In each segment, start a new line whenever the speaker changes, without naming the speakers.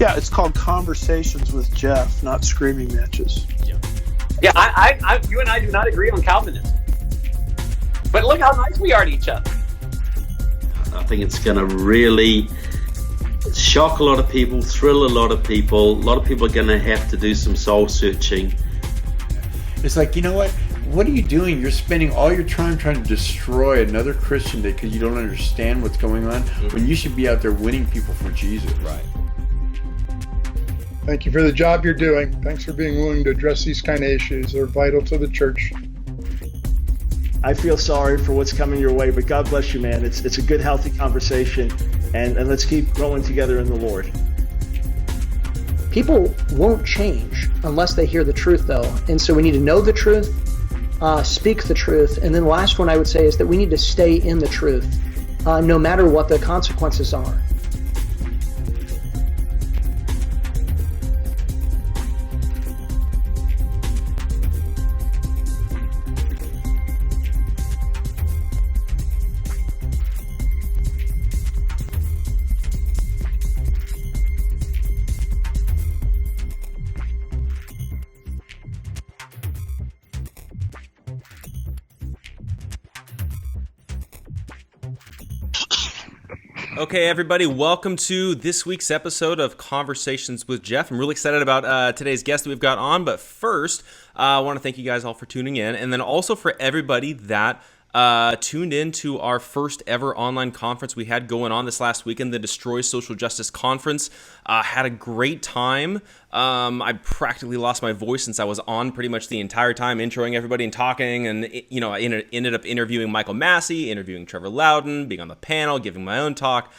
Yeah, it's called Conversations with Jeff, not Screaming Matches.
Yeah, you and I do not agree on Calvinism. But look how nice we are to each other.
I think it's going to really shock a lot of people, thrill a lot of people. A lot of people are going to have to do some soul searching.
It's like, you know what? What are you doing? You're spending all your time trying to destroy another Christian because you don't understand what's going on, when you should be out there winning people for Jesus.
Right.
Thank you for the job you're doing. Thanks for being willing to address these kind of issues. They're vital to the church.
I feel sorry for what's coming your way, but God bless you, man. It's a good, healthy conversation, and let's keep growing together in the Lord.
People won't change unless they hear the truth, though. And so we need to know the truth, speak the truth, and then the last one I would say is that we need to stay in the truth, no matter what the consequences are.
Okay, everybody, welcome to this week's episode of Conversations with Jeff. I'm really excited about today's guest that we've got on, but first, I want to thank you guys all for tuning in, and then also for everybody that tuned in to our first ever online conference we had going on this last weekend, the Destroy Social Justice Conference. Had a great time. I practically lost my voice since I was on pretty much the entire time, introing everybody and talking, and I ended up interviewing Michael Massey, interviewing Trevor Loudon, being on the panel, giving my own talk.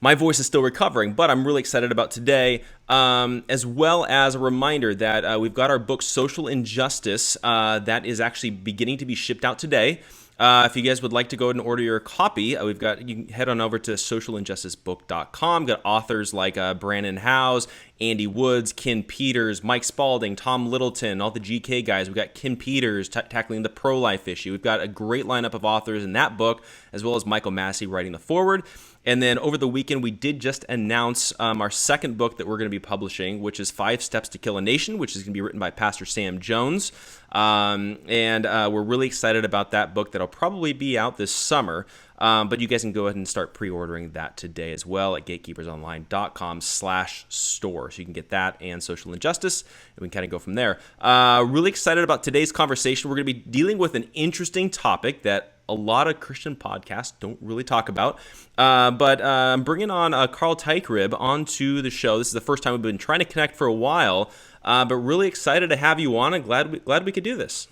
My voice is still recovering, but I'm really excited about today, as well as a reminder that we've got our book, Social Injustice, that is actually beginning to be shipped out today. If you guys would like to go ahead and order your copy, you can head on over to socialinjusticebook.com. Got authors like Brandon Howes, Andy Woods, Ken Peters, Mike Spalding, Tom Littleton, all the GK guys. We've got Ken Peters tackling the pro-life issue. We've got a great lineup of authors in that book, as well as Michael Massey writing the foreword. And then over the weekend, we did just announce our second book that we're going to be publishing, which is 5 Steps to Kill a Nation, which is going to be written by Pastor Sam Jones. And we're really excited about that book that'll probably be out this summer. But you guys can go ahead and start pre-ordering that today as well at gatekeepersonline.com/store. So you can get that and Social Injustice, and we can kind of go from there. Really excited about today's conversation. We're going to be dealing with an interesting topic that a lot of Christian podcasts don't really talk about. But I'm bringing on Carl Teichrib onto the show. This is the first time we've been trying to connect for a while, but really excited to have you on and glad we could do this.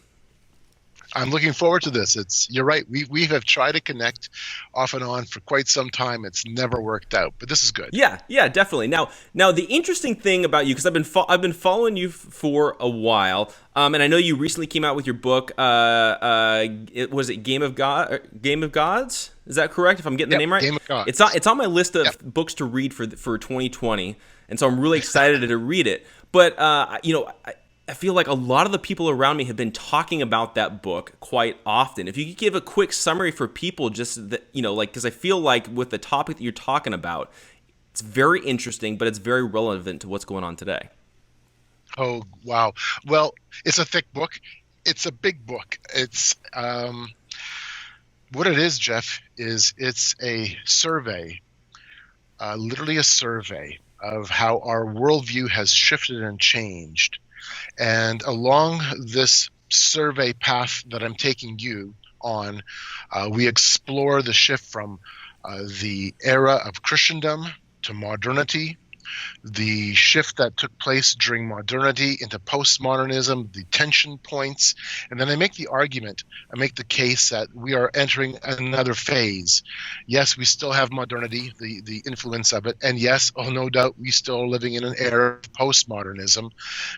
I'm looking forward to this. You're right. We have tried to connect off and on for quite some time. It's never worked out, but this is good.
Yeah, definitely. Now the interesting thing about you, because I've been following you for a while, and I know you recently came out with your book. Was it Game of Gods? Is that correct? If I'm getting the name right?
Game of Gods.
It's on my list of books to read for 2020, and so I'm really excited to read it. But I feel like a lot of the people around me have been talking about that book quite often. If you could give a quick summary for people, just that, because I feel like with the topic that you're talking about, it's very interesting, but it's very relevant to what's going on today.
Oh, wow. Well, it's a thick book. It's a big book. It's what it is, Jeff, is it's a survey, literally a survey of how our worldview has shifted and changed. And along this survey path that I'm taking you on, we explore the shift from the era of Christendom to modernity, the shift that took place during modernity into postmodernism, the tension points, and then I make the case that we are entering another phase. Yes, we still have modernity, the influence of it, and yes, no doubt, we still are living in an era of postmodernism,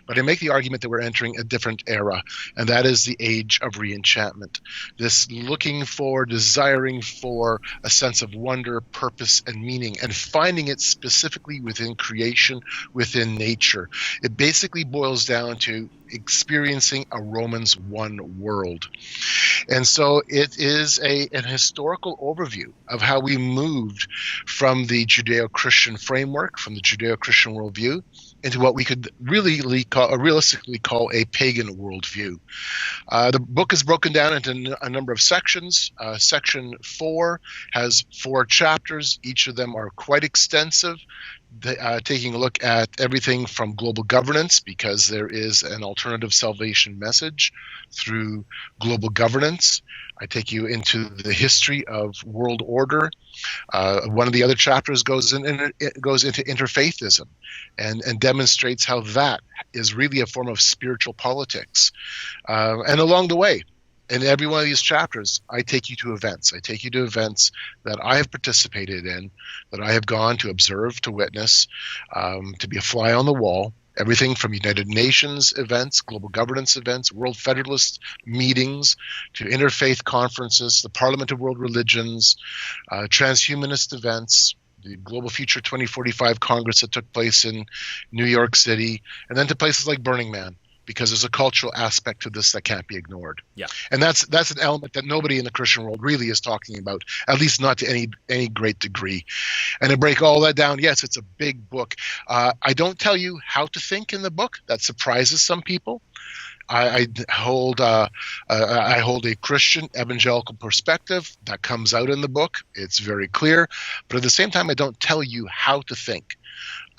but I make the argument that we're entering a different era, and that is the age of reenchantment. This looking for, desiring for a sense of wonder, purpose, and meaning, and finding it specifically within creation within nature. It basically boils down to experiencing a Romans 1 world. And so it is an historical overview of how we moved from the Judeo-Christian framework, from the Judeo-Christian worldview, into what we could realistically call a pagan worldview. The book is broken down into a number of sections. Section 4 has 4 chapters. Each of them are quite extensive, taking a look at everything from global governance, because there is an alternative salvation message through global governance. I take you into the history of world order. One of the other chapters goes into interfaithism and demonstrates how that is really a form of spiritual politics. And along the way, in every one of these chapters, I take you to events. I take you to events that I have participated in, that I have gone to observe, to witness, to be a fly on the wall. Everything from United Nations events, global governance events, World Federalist meetings, to interfaith conferences, the Parliament of World Religions, transhumanist events, the Global Future 2045 Congress that took place in New York City, and then to places like Burning Man, because there's a cultural aspect to this that can't be ignored.
Yeah.
And that's an element that nobody in the Christian world really is talking about, at least not to any great degree. And to break all that down, yes, it's a big book. I don't tell you how to think in the book. That surprises some people. I hold a Christian evangelical perspective that comes out in the book. It's very clear. But at the same time, I don't tell you how to think.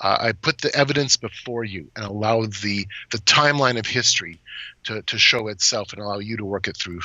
I put the evidence before you and allow the timeline of history to show itself and allow you to work it through,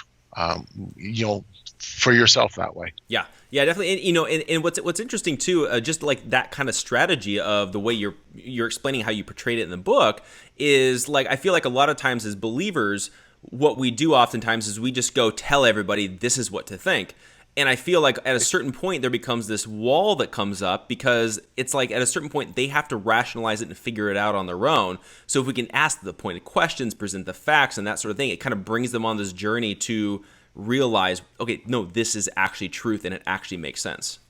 for yourself that way.
Yeah, definitely. And what's interesting too, just like that kind of strategy of the way you're explaining how you portrayed it in the book is like, I feel like a lot of times as believers, what we do oftentimes is we just go tell everybody this is what to think. And I feel like at a certain point there becomes this wall that comes up, because it's like at a certain point they have to rationalize it and figure it out on their own. So if we can ask the pointed questions, present the facts and that sort of thing, it kind of brings them on this journey to realize, okay, no, this is actually truth and it actually makes sense.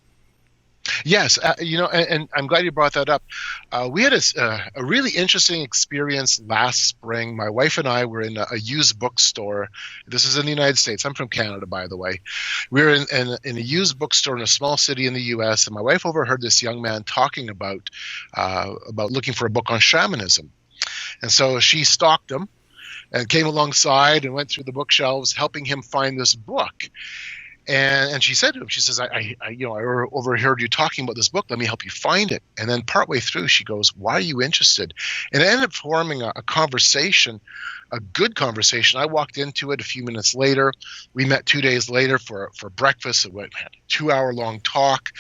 Yes, and I'm glad you brought that up. We had a really interesting experience last spring. My wife and I were in a used bookstore. This is in the United States. I'm from Canada, by the way. We were in a used bookstore in a small city in the U.S., and my wife overheard this young man talking about looking for a book on shamanism. And so she stalked him and came alongside and went through the bookshelves, helping him find this book. And she said to him, she says, I overheard you talking about this book. Let me help you find it. And then partway through, she goes, why are you interested? And it ended up forming a conversation, a good conversation. I walked into it a few minutes later. We met 2 days later for breakfast. We had a 2-hour-long talk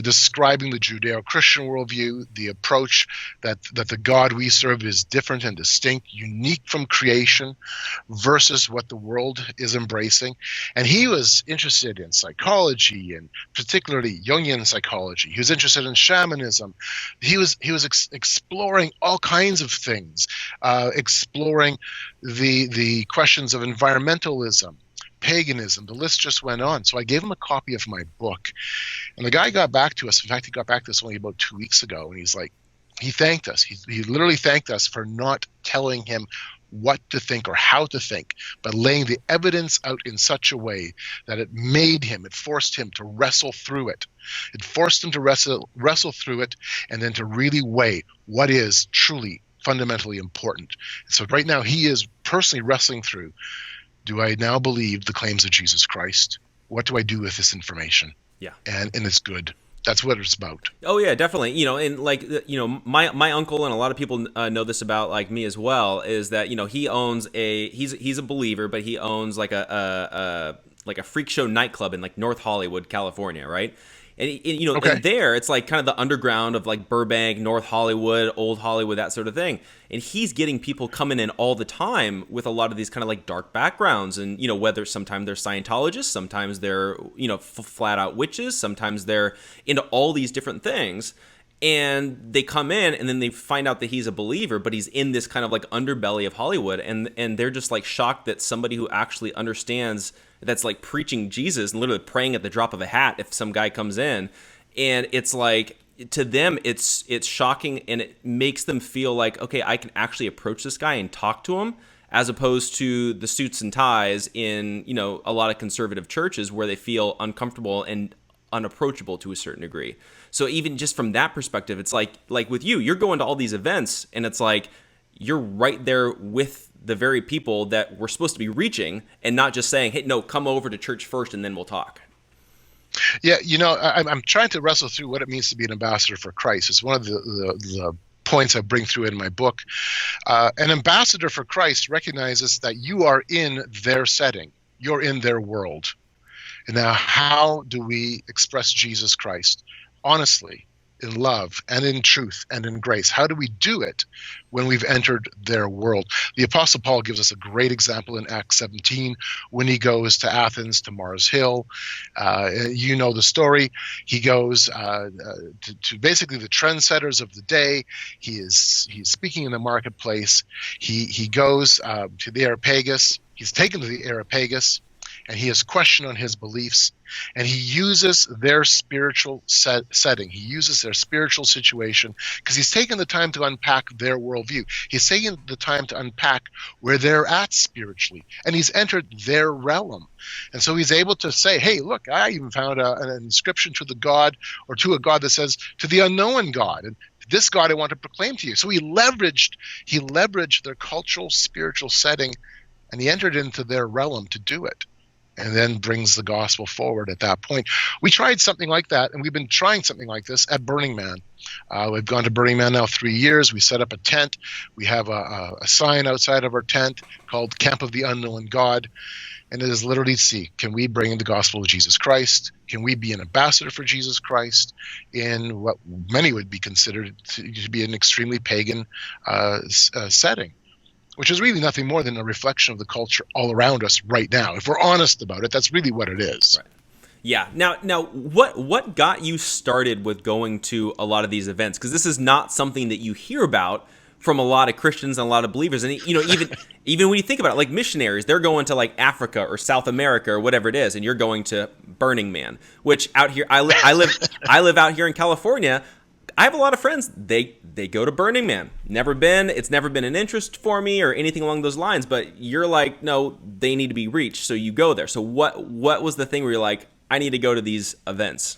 describing the Judeo-Christian worldview, the approach that the God we serve is different and distinct, unique from creation versus what the world is embracing. And he was interested in psychology, and particularly Jungian psychology. He was interested in shamanism. He was exploring all kinds of things, exploring the questions of environmentalism, paganism. The list just went on. So I gave him a copy of my book, and the guy got back to us. In fact, he got back to us only about 2 weeks ago, and he's like, he thanked us. He literally thanked us for not telling him what to think or how to think, but laying the evidence out in such a way that it forced him to wrestle through it. It forced him to wrestle through it, and then to really weigh what is truly fundamentally important. So right now he is personally wrestling through, do I now believe the claims of Jesus Christ? What do I do with this information?
Yeah.
And it's good. That's what it's about.
Oh yeah, definitely. And like, my uncle, and a lot of people know this about like me as well, is that, he owns he's a believer, but he owns like a freak show nightclub in like North Hollywood, California, right? And
okay.
And there it's like kind of the underground of like Burbank, North Hollywood, Old Hollywood, that sort of thing. And he's getting people coming in all the time with a lot of these kind of like dark backgrounds, and whether sometimes they're Scientologists, sometimes they're flat out witches, sometimes they're into all these different things. And they come in and then they find out that he's a believer, but he's in this kind of like underbelly of Hollywood, and they're just like shocked that somebody who actually understands, that's like preaching Jesus and literally praying at the drop of a hat if some guy comes in. And it's like to them it's shocking, and it makes them feel like, okay, I can actually approach this guy and talk to him, as opposed to the suits and ties in, you know, a lot of conservative churches where they feel uncomfortable and unapproachable to a certain degree. So even just from that perspective, it's like with you, you're going to all these events, and it's like you're right there with the very people that we're supposed to be reaching, and not just saying, hey, no, come over to church first and then we'll talk.
Yeah, you know, I'm trying to wrestle through what it means to be an ambassador for Christ. It's one of the points I bring through in my book. An ambassador for Christ recognizes that you are in their setting. You're in their world. And now, how do we express Jesus Christ honestly, in love, and in truth, and in grace? How do we do it when we've entered their world? The Apostle Paul gives us a great example in Acts 17 when he goes to Athens, to Mars Hill. You know the story. He goes to basically the trendsetters of the day. He's speaking in the marketplace. He goes to the Areopagus. He's taken to the Areopagus, and he is questioned on his beliefs, and he uses their spiritual setting. He uses their spiritual situation because he's taken the time to unpack their worldview. He's taken the time to unpack where they're at spiritually, and he's entered their realm. And so he's able to say, hey, look, I even found an inscription to the God, or to a God that says, to the unknown God. And this God I want to proclaim to you. So he leveraged their cultural, spiritual setting, and he entered into their realm to do it, and then brings the gospel forward at that point. We tried something like that, and we've been trying something like this at Burning Man. We've gone to Burning Man now 3 years. We set up a tent. We have a sign outside of our tent called Camp of the Unknown God, and it is literally to see, can we bring the gospel of Jesus Christ? Can we be an ambassador for Jesus Christ in what many would be considered to be an extremely pagan setting? Which is really nothing more than a reflection of the culture all around us right now. If we're honest about it, that's really what it is.
Right. Yeah. Now, what got you started with going to a lot of these events? Because this is not something that you hear about from a lot of Christians and a lot of believers. And you know, even when you think about it, like missionaries, they're going to like Africa or South America or whatever it is, and you're going to Burning Man. Which out here, I live out here in California. I have a lot of friends, they go to Burning Man. It's never been an interest for me or anything along those lines, but you're like, no, they need to be reached, so you go there. So what was the thing where you're like, I need to go to these events?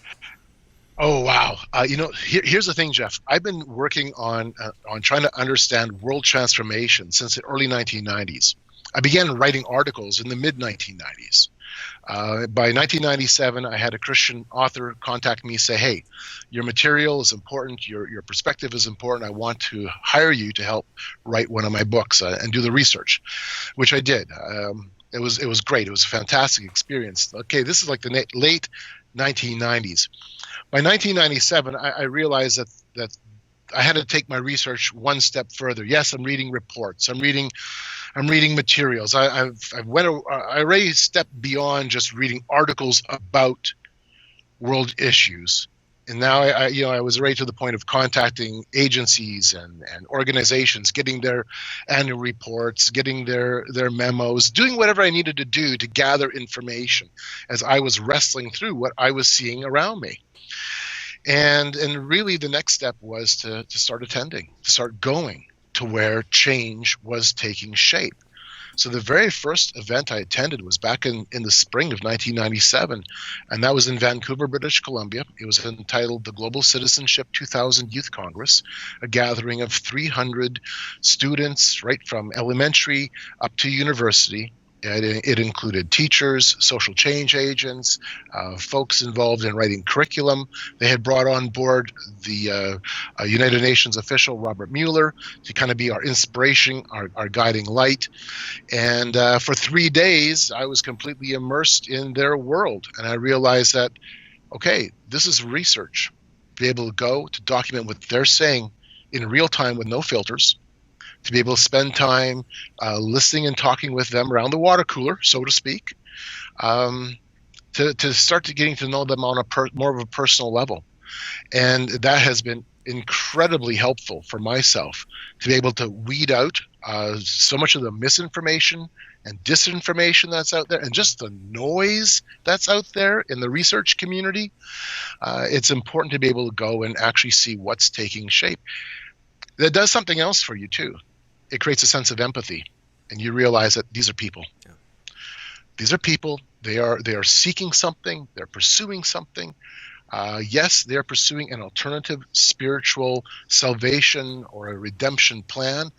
Oh, wow. Here's the thing, Jeff. I've been working on trying to understand world transformation since the early 1990s. I began writing articles in the mid-1990s. By 1997, I had a Christian author contact me, say, hey, your material is important, your perspective is important, I want to hire you to help write one of my books and do the research, which I did. It was great. It was a fantastic experience. Okay, this is like the late 1990s. By 1997, I realized that I had to take my research one step further. Yes, I'm reading reports. I'm reading materials. I already stepped beyond just reading articles about world issues, and now I was right to the point of contacting agencies and organizations, getting their annual reports, getting their memos, doing whatever I needed to do to gather information as I was wrestling through what I was seeing around me. And really the next step was to start attending, to start going to where change was taking shape. So the very first event I attended was back in the spring of 1997, and that was in Vancouver, British Columbia. It was entitled the Global Citizenship 2000 Youth Congress, a gathering of 300 students right from elementary up to university. It included teachers, social change agents, folks involved in writing curriculum. They had brought on board the United Nations official, Robert Mueller, to kind of be our inspiration, our guiding light. And for 3 days, I was completely immersed in their world. And I realized that, okay, this is research. Be able to go to document what they're saying in real time with no filters, to be able to spend time listening and talking with them around the water cooler, so to speak, to start getting to know them on more of a personal level. And that has been incredibly helpful for myself to be able to weed out so much of the misinformation and disinformation that's out there, and just the noise that's out there in the research community, it's important to be able to go and actually see what's taking shape. That does something else for you too. It creates a sense of empathy, and you realize that these are people. Yeah. These are people. They are seeking something. They're pursuing something. Yes, they're pursuing an alternative spiritual salvation or a redemption plan,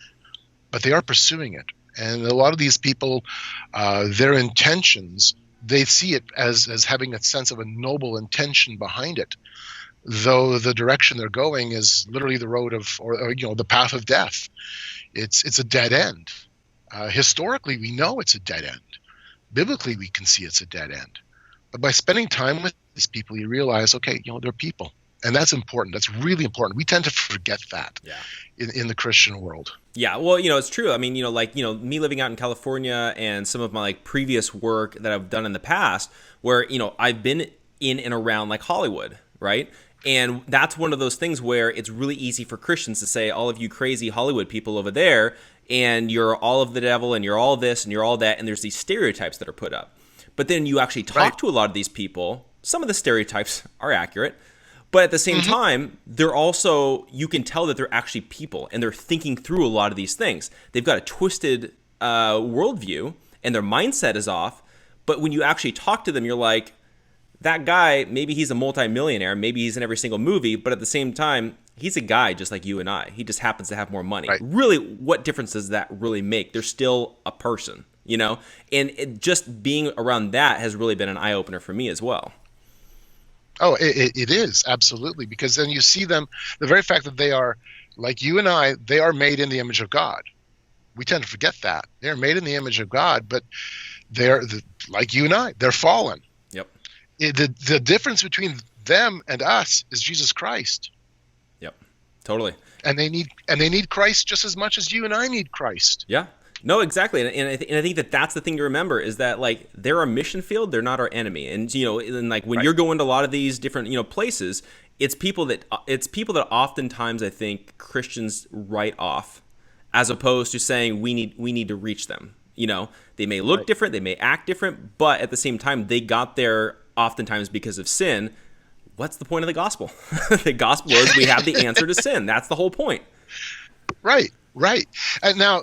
but they are pursuing it. And a lot of these people, their intentions, they see it as having a sense of a noble intention behind it, though the direction they're going is literally the road of, or the path of death. It's a dead end. Historically, we know it's a dead end. Biblically, we can see it's a dead end. But by spending time with these people, you realize, okay, they're people. And that's important. That's really important. We tend to forget that in the Christian world.
Yeah, well, it's true. I mean, me living out in California and some of my previous work that I've done in the past where, I've been in and around Hollywood, right? And that's one of those things where it's really easy for Christians to say, all of you crazy Hollywood people over there, and you're all of the devil, and you're all this, and you're all that, and there's these stereotypes that are put up. But then you actually talk to a lot of these people, some of the stereotypes are accurate, but at the same time, they're also, you can tell that they're actually people, and they're thinking through a lot of these things. They've got a twisted worldview, and their mindset is off, but when you actually talk to them, you're like, that guy, maybe he's a multimillionaire, maybe he's in every single movie, but at the same time, he's a guy just like you and I. He just happens to have more money. Right. Really, what difference does that really make? They're still a person, And just being around that has really been an eye-opener for me as well.
Oh, it is, absolutely. Because then you see them, the very fact that they are, like you and I, they are made in the image of God. We tend to forget that. They're made in the image of God, but they're, like you and I, they're fallen. The difference between them and us is Jesus Christ. Yep,
totally.
And they need Christ just as much as you and I need Christ.
Yeah, no, exactly. And I think that that's the thing to remember is that they're our mission field, they're not our enemy. And when you're going to a lot of these different places, it's people that oftentimes I think Christians write off, as opposed to saying we need to reach them. They may look different, they may act different, but at the same time they got there oftentimes because of sin. What's the point of the gospel? The gospel is we have the answer to sin. That's the whole point.
Right. And now,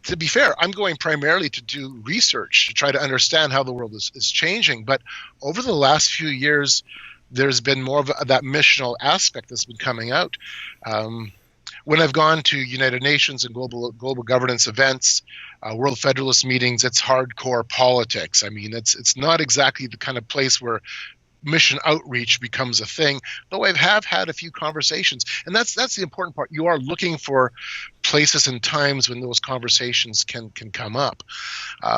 to be fair, I'm going primarily to do research to try to understand how the world is changing. But over the last few years, there's been more of that missional aspect that's been coming out. When I've gone to United Nations and global governance events, World Federalist meetings, it's hardcore politics. I mean, it's not exactly the kind of place where mission outreach becomes a thing, though I have had a few conversations. And that's the important part. You are looking for places and times when those conversations can come up.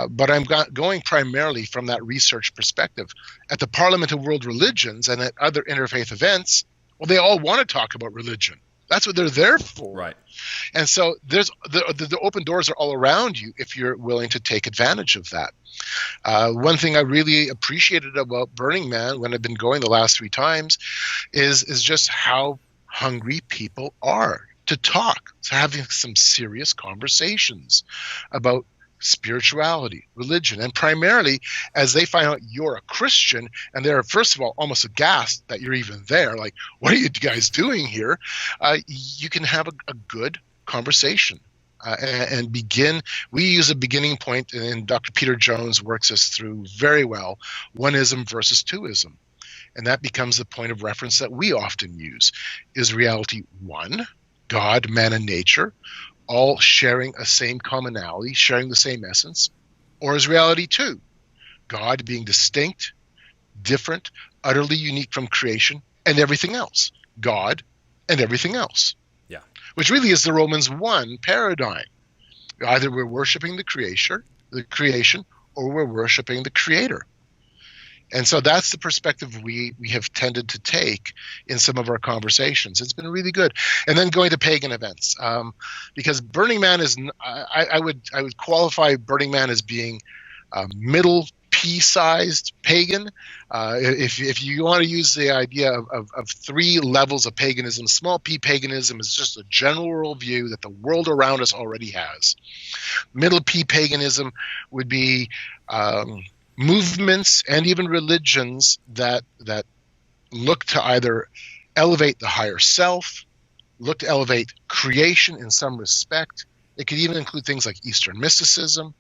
But I'm going primarily from that research perspective. At the Parliament of World Religions and at other interfaith events, well, they all want to talk about religion. That's what they're there for.
Right.
And so there's the open doors are all around you if you're willing to take advantage of that. One thing I really appreciated about Burning Man when I've been going the last 3 times is just how hungry people are to talk, to having some serious conversations about spirituality, religion, and primarily as they find out you're a Christian and they're first of all almost aghast that you're even there, like, what are you guys doing here? You can have a good conversation and begin. We use a beginning point, and Dr. Peter Jones works us through very well, oneism versus twoism. And that becomes the point of reference that we often use. Is reality one, God, man, and nature, all sharing a same commonality, sharing the same essence? Or is reality two, God being distinct, different, utterly unique from creation, and everything else? God and everything else. Yeah. Which really is the Romans 1 paradigm. Either we're worshiping the creation, or we're worshiping the creator. And so that's the perspective we have tended to take in some of our conversations. It's been really good. And then going to pagan events, because Burning Man is, I would qualify Burning Man as being middle pea-sized pagan. If you want to use the idea of three levels of paganism, small p paganism is just a general worldview that the world around us already has. Middle p paganism would be movements and even religions that look to either elevate the higher self, look to elevate creation in some respect. It could even include things like Eastern mysticism,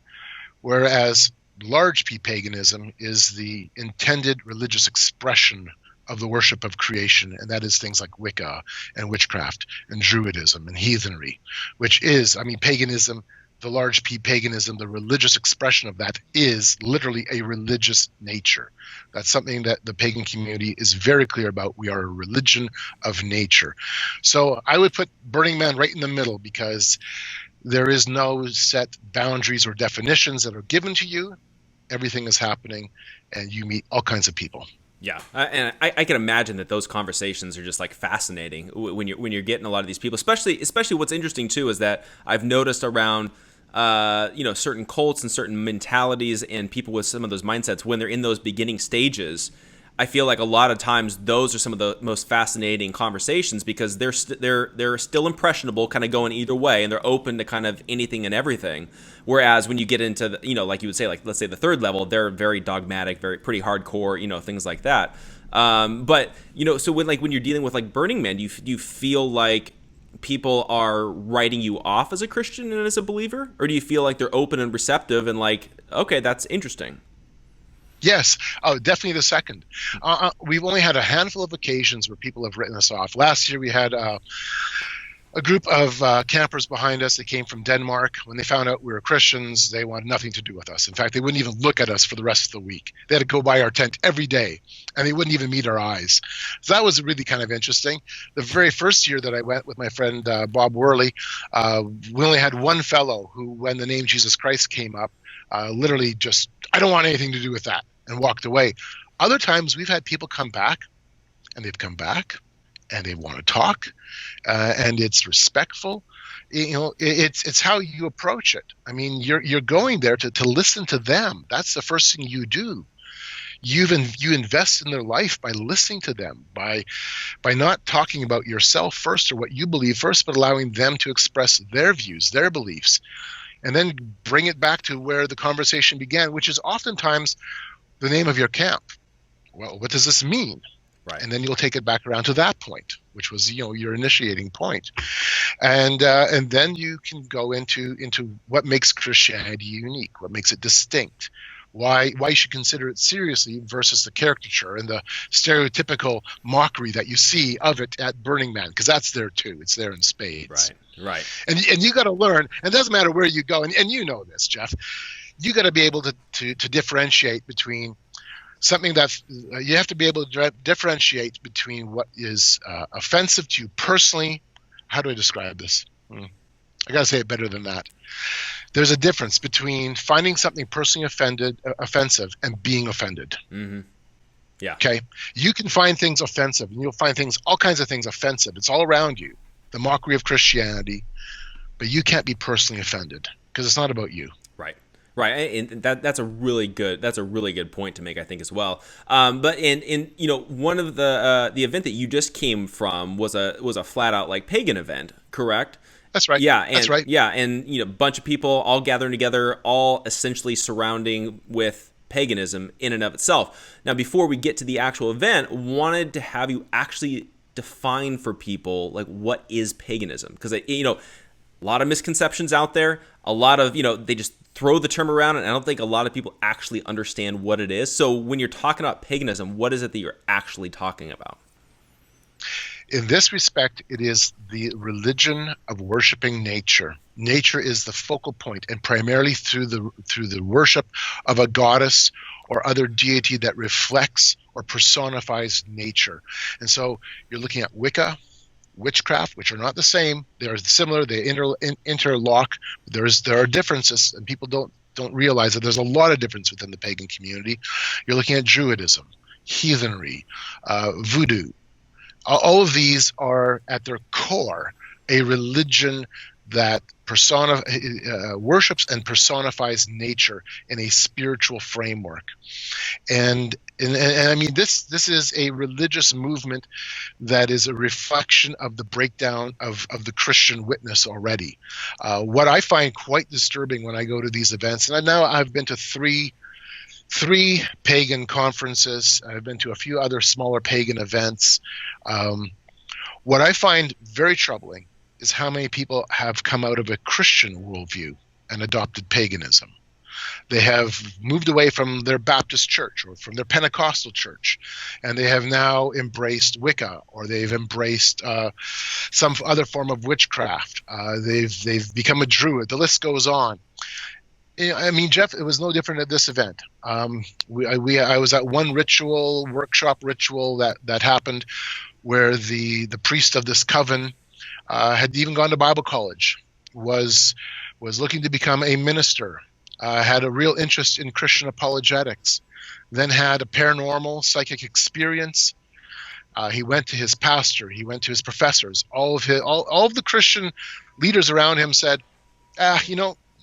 whereas large p paganism is the intended religious expression of the worship of creation, and that is things like Wicca and witchcraft and Druidism and heathenry, which is, paganism, the large p paganism, the religious expression of that is literally a religious nature. That's something that the pagan community is very clear about. We are a religion of nature. So I would put Burning Man right in the middle, because there is no set boundaries or definitions that are given to you. Everything is happening, and you meet all kinds of people.
Yeah, and I can imagine that those conversations are just like fascinating when you're getting a lot of these people. Especially what's interesting too is that I've noticed around certain cults and certain mentalities and people with some of those mindsets, when they're in those beginning stages, I feel like a lot of times those are some of the most fascinating conversations, because they're still impressionable, kind of going either way, and they're open to kind of anything and everything. Whereas when you get into the, like you would say, like let's say the third level, they're very dogmatic, pretty hardcore, things like that. But so when you're dealing with like Burning Man, do you feel like people are writing you off as a Christian and as a believer, or do you feel like they're open and receptive and like, okay, that's interesting?
Yes, definitely the second. We've only had a handful of occasions where people have written us off. Last year we had a group of campers behind us that came from Denmark. When they found out we were Christians, they wanted nothing to do with us. In fact, they wouldn't even look at us for the rest of the week. They had to go by our tent every day, and they wouldn't even meet our eyes. So that was really kind of interesting. The very first year that I went with my friend Bob Worley, we only had one fellow who, when the name Jesus Christ came up, literally just, I don't want anything to do with that, and walked away. Other times we've had people come back, and they've come back, and they want to talk, and it's respectful. It's how you approach it. You're going there to listen to them. That's the first thing you do. You invest in their life by listening to them, by not talking about yourself first or what you believe first, but allowing them to express their views, their beliefs, and then bring it back to where the conversation began, which is oftentimes the name of your camp. Well, what does this mean?
Right.
And then you'll take it back around to that point, which was your initiating point, and then you can go into what makes Christianity unique, what makes it distinct, why you should consider it seriously versus the caricature and the stereotypical mockery that you see of it at Burning Man, because that's there too. It's there in spades.
Right.
And you got to learn, and it doesn't matter where you go, and you know this, Jeff. You got to be able to differentiate between something that's, you have to be able to differentiate between what is offensive to you personally. How do I describe this? I got to say it better than that. There's a difference between finding something personally offensive and being offended.
Mm-hmm. Yeah.
Okay. You can find things offensive, and you'll find all kinds of things offensive. It's all around you, the mockery of Christianity, but you can't be personally offended because it's not about you.
Right, and that's a really good point to make, I think, as well. But in one of the event that you just came from was a flat out like pagan event, correct?
That's right.
Yeah,
that's right.
Yeah, and a bunch of people all gathering together, all essentially surrounding with paganism in and of itself. Now, before we get to the actual event, wanted to have you actually define for people like what is paganism, because a lot of misconceptions out there, a lot of they just throw the term around, and I don't think a lot of people actually understand what it is. So when you're talking about paganism, what is it that you're actually talking about?
In this respect, it is the religion of worshiping nature. Nature is the focal point, and primarily through the worship of a goddess or other deity that reflects or personifies nature. And so you're looking at Wicca, witchcraft, which are not the same. They are similar. They interlock. There are differences, and people don't realize that there's a lot of difference within the pagan community. You're looking at Druidism, heathenry, voodoo. All of these are at their core a religion that worships and personifies nature in a spiritual framework. And I mean, this is a religious movement that is a reflection of the breakdown of the Christian witness already. What I find quite disturbing when I go to these events, and now I've been to three pagan conferences, I've been to a few other smaller pagan events. What I find very troubling is how many people have come out of a Christian worldview and adopted paganism. They have moved away from their Baptist church or from their Pentecostal church, and they have now embraced Wicca, or they've embraced some other form of witchcraft. They've become a Druid. The list goes on. I mean, Jeff, it was no different at this event. I was at one workshop ritual that happened where the priest of this coven had even gone to Bible college, was looking to become a minister, had a real interest in Christian apologetics, then had a paranormal psychic experience. He went to his pastor, he went to his professors. All of the Christian leaders around him said,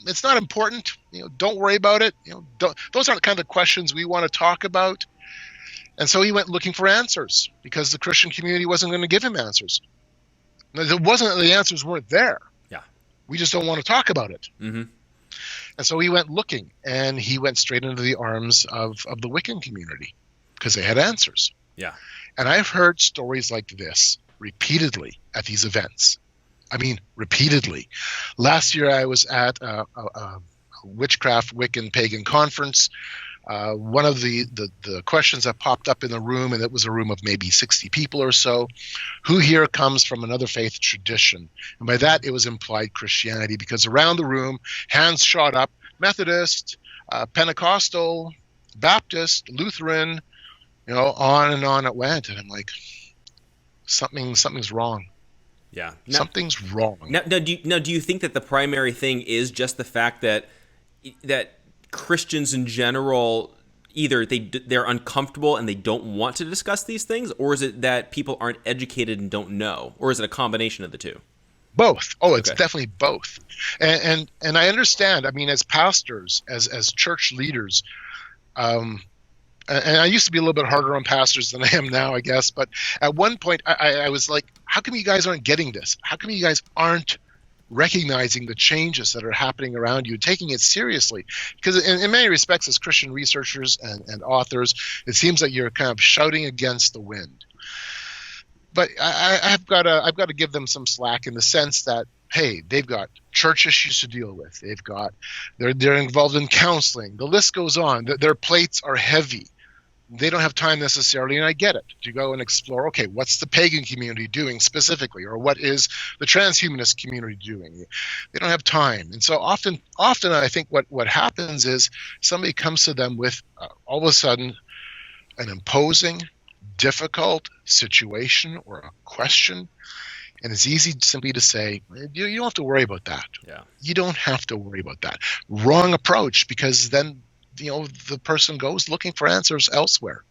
it's not important. Don't worry about it. Those aren't the kind of questions we want to talk about. And so he went looking for answers because the Christian community wasn't going to give him answers. It wasn't that the answers weren't there.
Yeah.
We just don't want to talk about it.
Mm-hmm.
And so he went looking, and he went straight into the arms of the Wiccan community because they had answers.
Yeah.
And I've heard stories like this repeatedly at these events. I mean, repeatedly. Last year I was at a witchcraft Wiccan pagan conference. One of the questions that popped up in the room, and it was a room of maybe 60 people or so, who here comes from another faith tradition? And by that, it was implied Christianity, because around the room, hands shot up, Methodist, Pentecostal, Baptist, Lutheran, on and on it went. And I'm like, something's wrong.
Yeah.
Something's wrong.
Now, do you think that the primary thing is just the fact that Christians in general, either they're uncomfortable and they don't want to discuss these things, or is it that people aren't educated and don't know, or is it a combination of the two?
Both. Oh, it's definitely both. And I understand. I mean, as pastors, as church leaders, and I used to be a little bit harder on pastors than I am now, I guess. But at one point, I was like, how come you guys aren't getting this? How come you guys aren't recognizing the changes that are happening around you, taking it seriously? Because in many respects, as Christian researchers and authors, it seems that you're kind of shouting against the wind. But I've got to give them some slack in the sense that, hey, they've got church issues to deal with. They're involved in counseling. The list goes on. Their plates are heavy. They don't have time necessarily, and I get it, to go and explore, okay, what's the pagan community doing specifically, or what is the transhumanist community doing? They don't have time. And so often I think what happens is somebody comes to them with all of a sudden an imposing, difficult situation or a question, and it's easy simply to say, you don't have to worry about that.
Yeah. You
don't have to worry about that. Wrong approach, because then the person goes looking for answers elsewhere.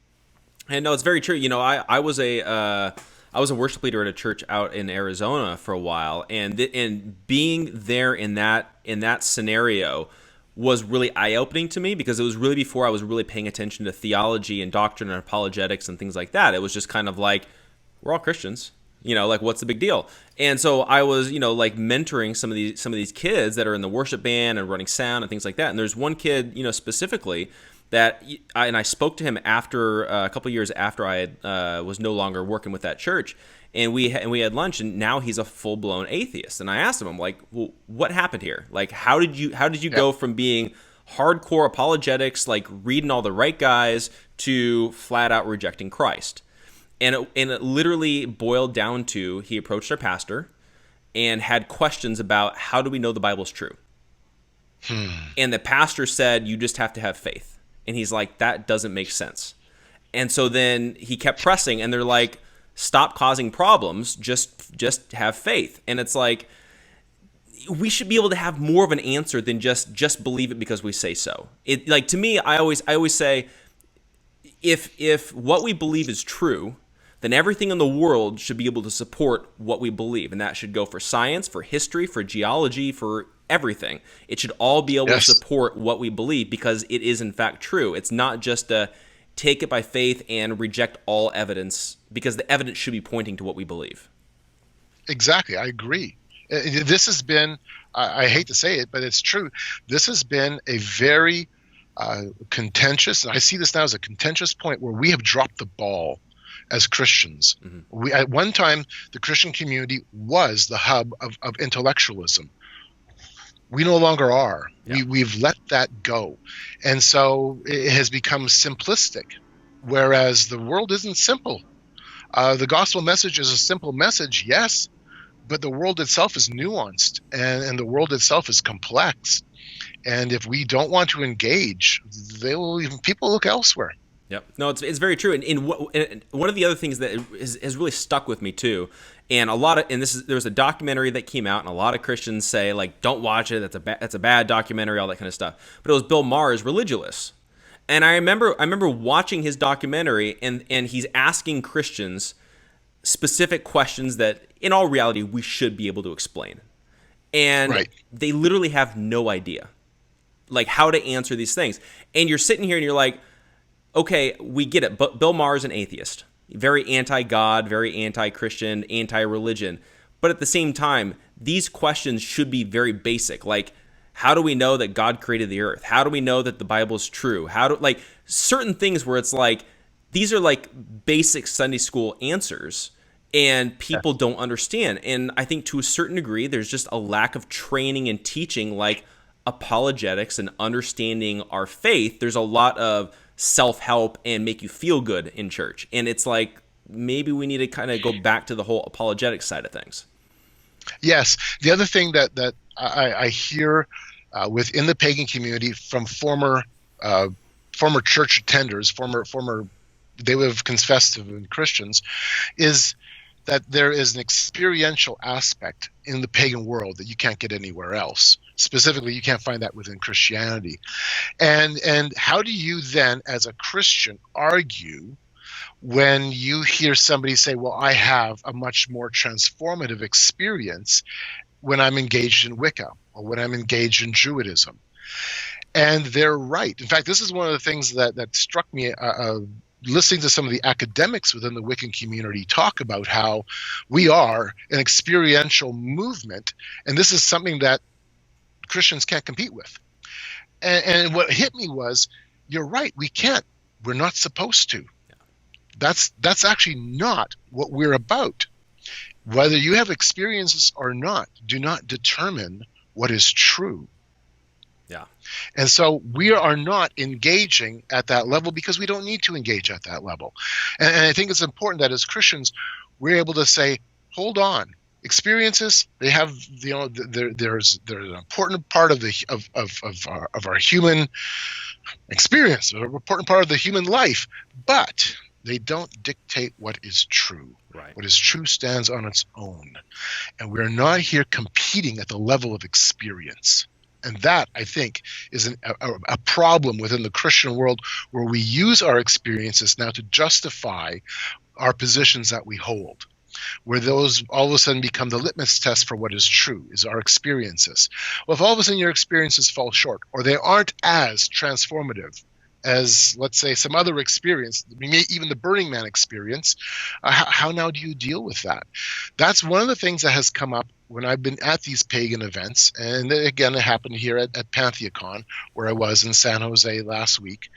And no, it's very true. I was a worship leader at a church out in Arizona for a while, and being there in that scenario was really eye-opening to me, because it was really before I was really paying attention to theology and doctrine and apologetics and things like that. It was just kind of like, we're all Christians. What's the big deal? And so I was, mentoring some of these kids that are in the worship band and running sound and things like that. And there's one kid, specifically that I spoke to him after a couple of years after I was no longer working with that church, and we had lunch, and now he's a full-blown atheist. And I asked him, I'm like, well, what happened here? Like, how did you go from being hardcore apologetics, like reading all the right guys, to flat out rejecting Christ? And it literally boiled down to, he approached our pastor and had questions about, how do we know the Bible's true? And the pastor said, you just have to have faith. And he's like, that doesn't make sense. And so then he kept pressing, and they're like, stop causing problems, just have faith. And it's like, we should be able to have more of an answer than just believe it because we say so. It, like, to me, I always say, if what we believe is true, then everything in the world should be able to support what we believe. And that should go for science, for history, for geology, for everything. It should all be able to support what we believe because it is in fact true. It's not just a take it by faith and reject all evidence, because the evidence should be pointing to what we believe.
Exactly. I agree. This has been, I hate to say it, but it's true. This has been a very contentious, and I see this now as a contentious point where we have dropped the ball as Christians. We, at one time, the Christian community was the hub of intellectualism. We no longer are.
Yeah.
We've let that go. And so it has become simplistic, whereas the world isn't simple. The gospel message is a simple message, yes, but the world itself is nuanced, and the world itself is complex. And if we don't want to engage, people look elsewhere.
Yep. No, it's very true. And one of the other things that has really stuck with me too, and there was a documentary that came out, and a lot of Christians say like, don't watch it. That's a bad documentary, all that kind of stuff. But it was Bill Maher's Religulous, and I remember watching his documentary, and he's asking Christians specific questions that, in all reality, we should be able to explain, and they literally have no idea, like how to answer these things. And you're sitting here and you're like, okay, we get it, but Bill Maher's an atheist, very anti-God, very anti-Christian, anti-religion. But at the same time, these questions should be very basic. Like, how do we know that God created the earth? How do we know that the Bible is true? Like certain things where it's like, these are like basic Sunday school answers, and people don't understand. And I think to a certain degree, there's just a lack of training and teaching, like apologetics and understanding our faith. There's a lot of self-help and make you feel good in church. And it's like, maybe we need to kind of go back to the whole apologetic side of things.
Yes. The other thing that I hear within the pagan community from former church attenders, former they would have confessed to been Christians, is that there is an experiential aspect in the pagan world that you can't get anywhere else. Specifically, you can't find that within Christianity. And how do you then, as a Christian, argue when you hear somebody say, well, I have a much more transformative experience when I'm engaged in Wicca or when I'm engaged in Judaism? And they're right. In fact, this is one of the things that struck me listening to some of the academics within the Wiccan community talk about how we are an experiential movement, and this is something that Christians can't compete with. And what hit me was, you're right, we can't. We're not supposed to. That's actually not what we're about. Whether you have experiences or not do not determine what is true.
Yeah.
And so we are not engaging at that level because we don't need to engage at that level. And I think it's important that as Christians, we're able to say, hold on, experiences, they have, there's an important part of our human experience, an important part of the human life, but they don't dictate what is true.
Right.
What is true stands on its own. And we're not here competing at the level of experience. And that, I think, is a problem within the Christian world, where we use our experiences now to justify our positions that we hold, where those all of a sudden become the litmus test for what is true, is our experiences. Well, if all of a sudden your experiences fall short, or they aren't as transformative as, let's say, some other experience, even the Burning Man experience, how now do you deal with that? That's one of the things that has come up when I've been at these pagan events, and again, it happened here at PantheaCon, where I was in San Jose last week.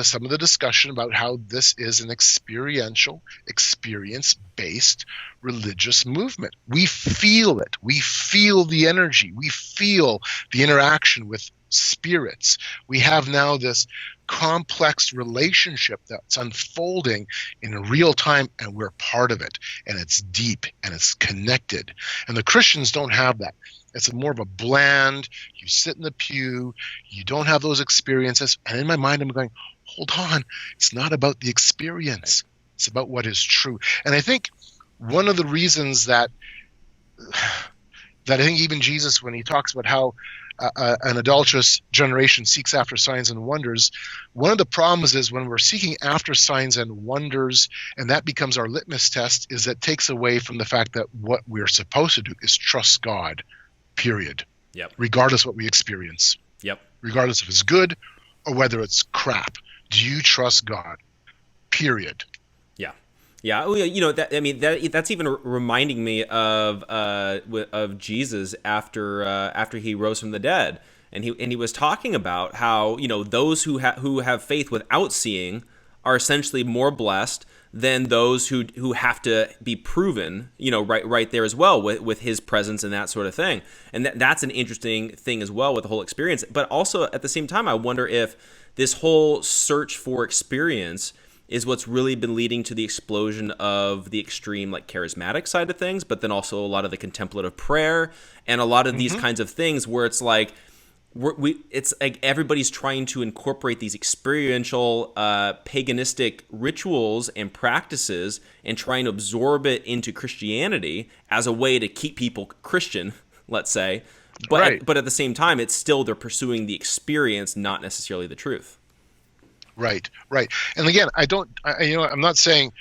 Some of the discussion about how this is an experiential, experience-based religious movement. We feel it. We feel the energy. We feel the interaction with spirits. We have now this complex relationship that's unfolding in real time, and we're part of it, and it's deep and it's connected. And the Christians don't have that. It's more of a bland, you sit in the pew, you don't have those experiences. And in my mind, I'm going, hold on, it's not about the experience, it's about what is true. And I think one of the reasons that I think even Jesus, when he talks about how an adulterous generation seeks after signs and wonders. One of the problems is when we're seeking after signs and wonders, and that becomes our litmus test, is that takes away from the fact that what we're supposed to do is trust God, period.
Yep.
Regardless of what we experience.
Yep.
Regardless if it's good or whether it's crap. Do you trust God? Period.
Yeah. Yeah, you know, that's even reminding me of Jesus after he rose from the dead, and he was talking about how, you know, those who have faith without seeing are essentially more blessed than those who have to be proven, you know, right there as well with his presence and that sort of thing. And that's an interesting thing as well with the whole experience. But also at the same time, I wonder if this whole search for experience is what's really been leading to the explosion of the extreme, like, charismatic side of things, but then also a lot of the contemplative prayer and a lot of these kinds of things where it's like it's like everybody's trying to incorporate these experiential paganistic rituals and practices and trying to absorb it into Christianity as a way to keep people Christian, let's say. But but at the same time, it's still they're pursuing the experience, not necessarily the truth.
Right. And again, I'm not saying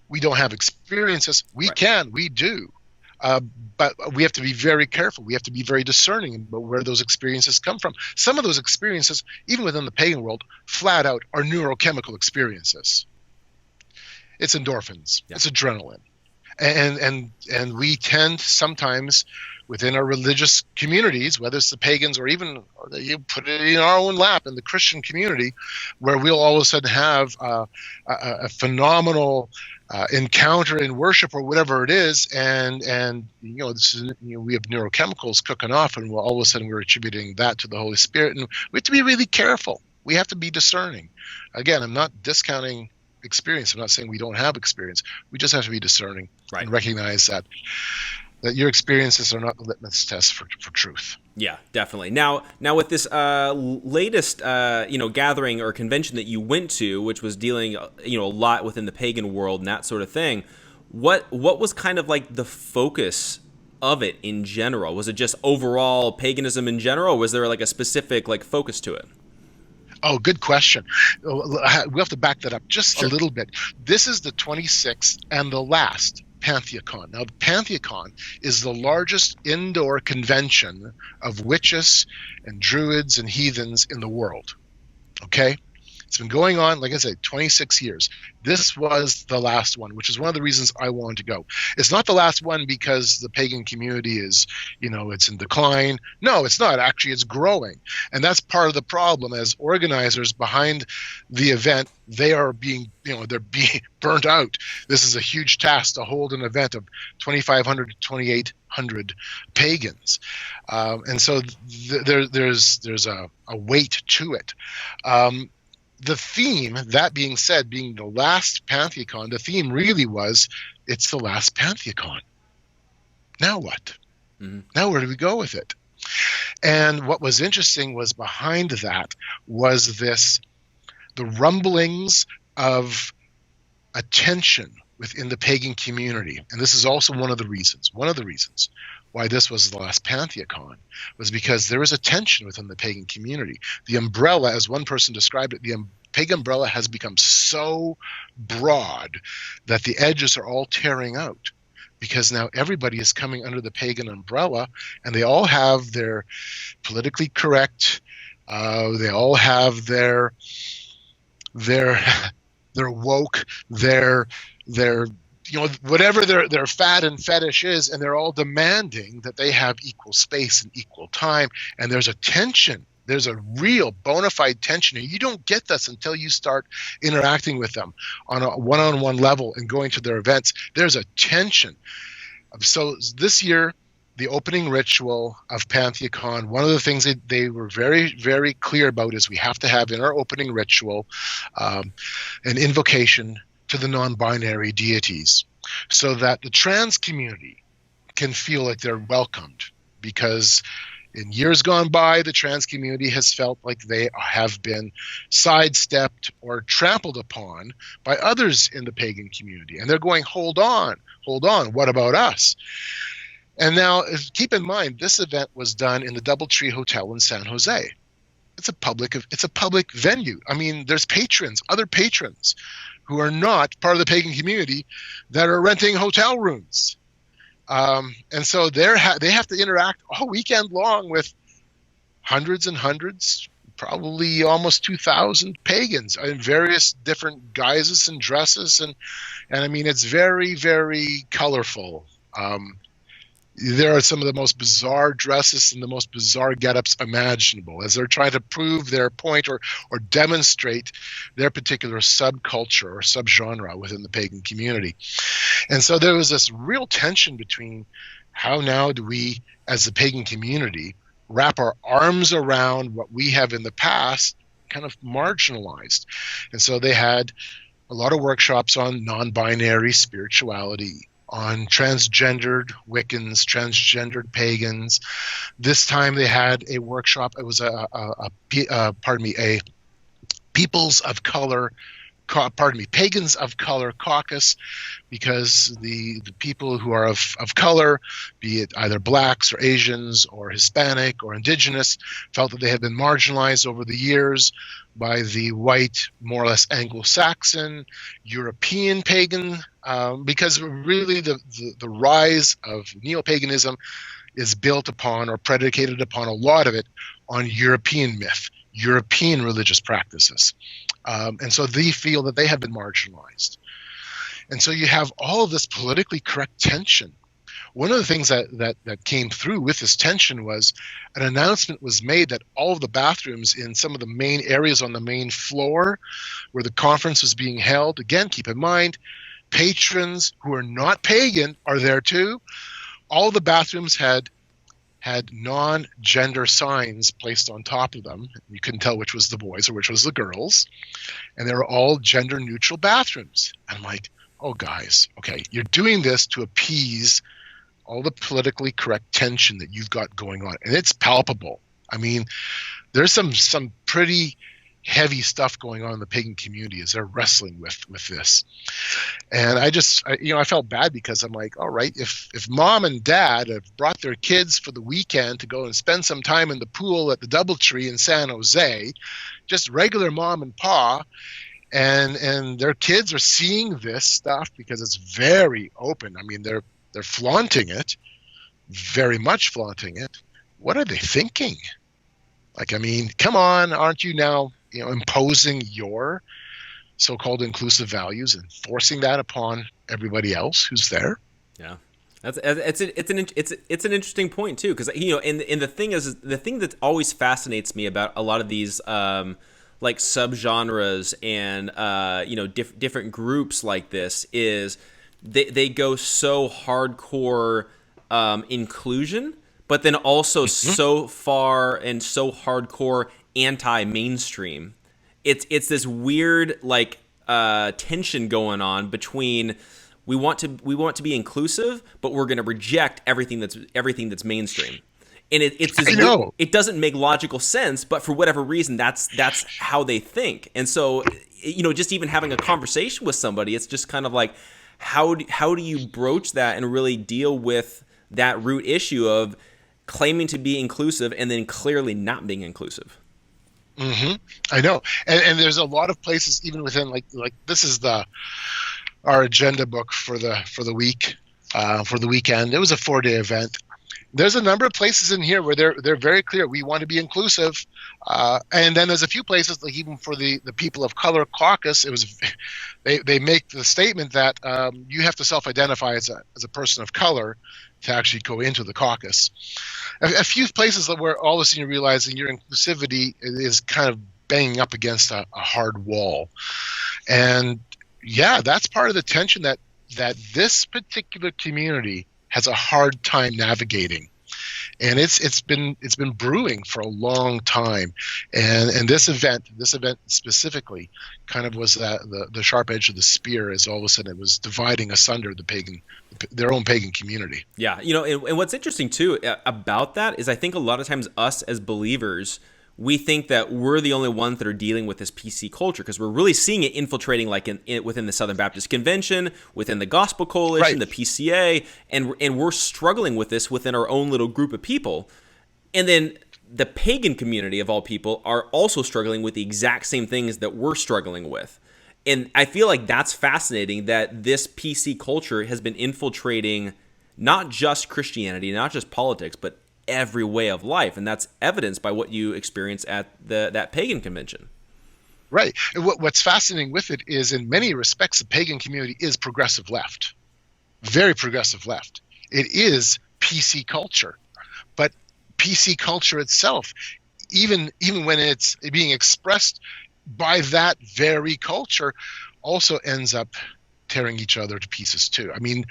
we don't have experiences. We can, we do. But we have to be very careful. We have to be very discerning about where those experiences come from. Some of those experiences, even within the pagan world, flat out are neurochemical experiences. It's endorphins. Yeah. It's adrenaline. And we tend sometimes within our religious communities, whether it's the pagans or even you put it in our own lap in the Christian community, where we'll all of a sudden have a phenomenal encounter in worship or whatever it is, and we have neurochemicals cooking off, and all of a sudden we're attributing that to the Holy Spirit, and we have to be really careful. We have to be discerning. Again, I'm not discounting experience. I'm not saying we don't have experience. We just have to be discerning and recognize that your experiences are not the litmus test for truth.
Yeah, definitely. Now with this latest gathering or convention that you went to, which was dealing a lot within the pagan world and that sort of thing, what was kind of like the focus of it in general? Was it just overall paganism in general, or was there like a specific like focus to it?
Oh, good question. We have to back that up just a little bit. This is the 26th and the last Pantheacon. Now, Pantheacon is the largest indoor convention of witches and druids and heathens in the world. Okay? It's been going on, like I said, 26 years. This was the last one, which is one of the reasons I wanted to go. It's not the last one because the pagan community is, it's in decline. No, it's not. Actually, it's growing. And that's part of the problem. As organizers behind the event, they're being burnt out. This is a huge task to hold an event of 2,500 to 2,800 pagans. And so there's a weight to it. The theme, that being said, being the last Pantheacon, the theme really was, it's the last Pantheacon. Now what? Mm-hmm. Now where do we go with it? And what was interesting was behind that was the rumblings of attention within the pagan community. And this is also one of the reasons why this was the last Pantheacon, was because there is a tension within the pagan community. The umbrella, as one person described it, the pagan umbrella has become so broad that the edges are all tearing out, because now everybody is coming under the pagan umbrella, and they all have their politically correct, they all have their woke, their whatever their fad and fetish is, and they're all demanding that they have equal space and equal time. And there's a tension. There's a real bona fide tension. And you don't get this until you start interacting with them on a one-on-one level and going to their events. There's a tension. So this year, the opening ritual of Pantheacon, one of the things that they were very, very clear about is we have to have in our opening ritual an invocation to the non-binary deities, so that the trans community can feel like they're welcomed, because in years gone by, the trans community has felt like they have been sidestepped or trampled upon by others in the pagan community. And they're going, hold on, what about us? And now, keep in mind, this event was done in the DoubleTree Hotel in San Jose. It's a public venue. I mean, there's other patrons who are not part of the pagan community that are renting hotel rooms. And so they have to interact all weekend long with hundreds and hundreds, probably almost 2,000 pagans in various different guises and dresses. And I mean, it's very, very colorful. There are some of the most bizarre dresses and the most bizarre get-ups imaginable as they're trying to prove their point or demonstrate their particular subculture or subgenre within the pagan community. And so there was this real tension between how now do we, as the pagan community, wrap our arms around what we have in the past kind of marginalized. And so they had a lot of workshops on non-binary spirituality, on transgendered Wiccans, transgendered pagans. This time they had a workshop. It was a Peoples of Color, Pagans of Color caucus, because the people who are of color, be it either blacks or Asians or Hispanic or indigenous, felt that they had been marginalized over the years by the white, more or less Anglo-Saxon, European pagan, because really the rise of neo-paganism is built upon or predicated upon a lot of it on European myth, European religious practices. And so they feel that they have been marginalized. And so you have all of this politically correct tension. One of the things that came through with this tension was an announcement was made that all of the bathrooms in some of the main areas on the main floor where the conference was being held, again, keep in mind, patrons who are not pagan are there too. All the bathrooms had non-gender signs placed on top of them. You couldn't tell which was the boys or which was the girls. And they were all gender-neutral bathrooms. And I'm like, oh, guys, okay, you're doing this to appease all the politically correct tension that you've got going on. And it's palpable. I mean, there's some pretty heavy stuff going on in the pagan community as they're wrestling with this. And I felt bad because I'm like, all right, if mom and dad have brought their kids for the weekend to go and spend some time in the pool at the DoubleTree in San Jose, just regular mom and pa, and their kids are seeing this stuff because it's very open. I mean, they're flaunting it, very much flaunting it. What are they thinking? Like, I mean, come on, aren't you now, imposing your so-called inclusive values and forcing that upon everybody else who's there?
Yeah, it's an interesting point too, because and the thing is, the thing that always fascinates me about a lot of these like subgenres and different groups like this is they go so hardcore inclusion, but then also so far and so hardcore anti-mainstream. It's this weird like tension going on between we want to be inclusive, but we're going to reject everything that's mainstream. And it's just, it doesn't make logical sense, but for whatever reason, that's how they think. And so, just even having a conversation with somebody, it's just kind of like, how do you broach that and really deal with that root issue of claiming to be inclusive and then clearly not being inclusive?
Mm-hmm. I know, and there's a lot of places even within like this is our agenda book for the week, for the weekend. It was a 4-day event. There's a number of places in here where they're very clear. We want to be inclusive, and then there's a few places like even for the people of color caucus, it was they make the statement that you have to self-identify as a person of color to actually go into the caucus. A few places where all of a sudden you're realizing your inclusivity is kind of banging up against a hard wall, and yeah, that's part of the tension that this particular community has a hard time navigating, and it's been brewing for a long time, and this event specifically kind of was the sharp edge of the spear, as all of a sudden it was dividing asunder their own pagan community.
Yeah, and what's interesting too about that is I think a lot of times us as believers, we think that we're the only ones that are dealing with this PC culture, because we're really seeing it infiltrating like within the Southern Baptist Convention, within the Gospel Coalition, the PCA, and we're struggling with this within our own little group of people. And then the pagan community of all people are also struggling with the exact same things that we're struggling with. And I feel like that's fascinating that this PC culture has been infiltrating not just Christianity, not just politics, but every way of life. And that's evidenced by what you experience at that pagan convention.
Right. And what's fascinating with it is, in many respects, the pagan community is progressive left, very progressive left. It is PC culture, but PC culture itself, even when it's being expressed by that very culture, also ends up tearing each other to pieces too. I mean,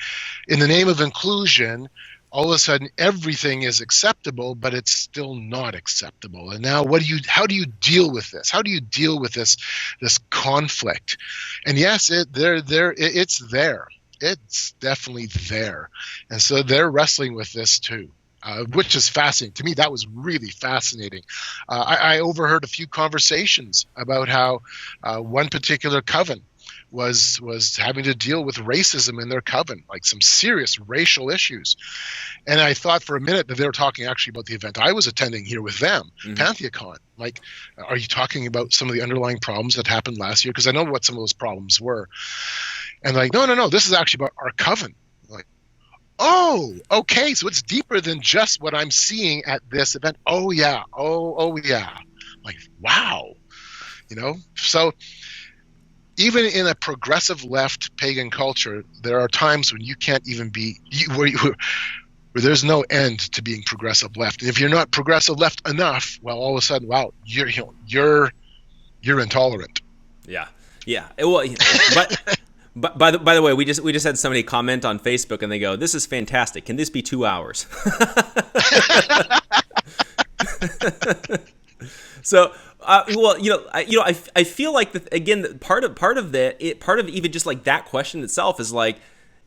in the name of inclusion, all of a sudden everything is acceptable, but it's still not acceptable. And now how do you deal with this? How do you deal with this conflict? And yes, it's there. It's definitely there. And so they're wrestling with this too. Which is fascinating. To me, that was really fascinating. I overheard a few conversations about how one particular coven was having to deal with racism in their coven, like some serious racial issues. And I thought for a minute that they were talking actually about the event I was attending here with them, PantheaCon. Like, are you talking about some of the underlying problems that happened last year? Because I know what some of those problems were. And like, no, this is actually about our coven. Oh, okay. So it's deeper than just what I'm seeing at this event. Oh yeah. Oh yeah. Like, wow. So even in a progressive left pagan culture, there are times when you can't even where there's no end to being progressive left. And if you're not progressive left enough, well, all of a sudden, wow, you're intolerant.
Yeah. Well, but by the way, we just had somebody comment on Facebook, and they go, "This is fantastic. Can this be 2 hours?" So, I feel like again, part of even just like that question itself is like,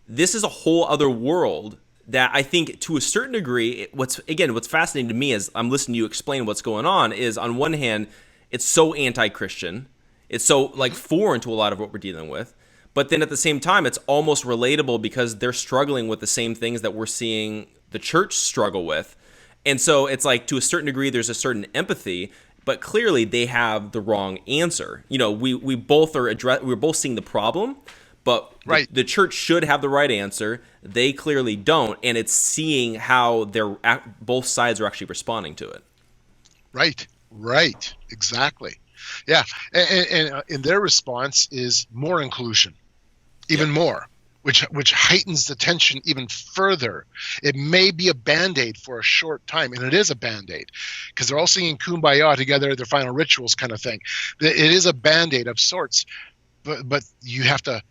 this is a whole other world that I think to a certain degree, what's fascinating to me as I'm listening to you explain what's going on is, on one hand, it's so anti-Christian, it's so like foreign to a lot of what we're dealing with. But then at the same time, it's almost relatable because they're struggling with the same things that we're seeing the church struggle with. And so it's like, to a certain degree, there's a certain empathy, but clearly they have the wrong answer. We both we're both seeing the problem, but the church should have the right answer. They clearly don't. And it's seeing how both sides are actually responding to it.
Right. Exactly. Yeah. And in their response is more inclusion. Even more, which heightens the tension even further. It may be a Band-Aid for a short time, and it is a Band-Aid, because they're all singing Kumbaya together at their final rituals kind of thing. It is a Band-Aid of sorts, but you have to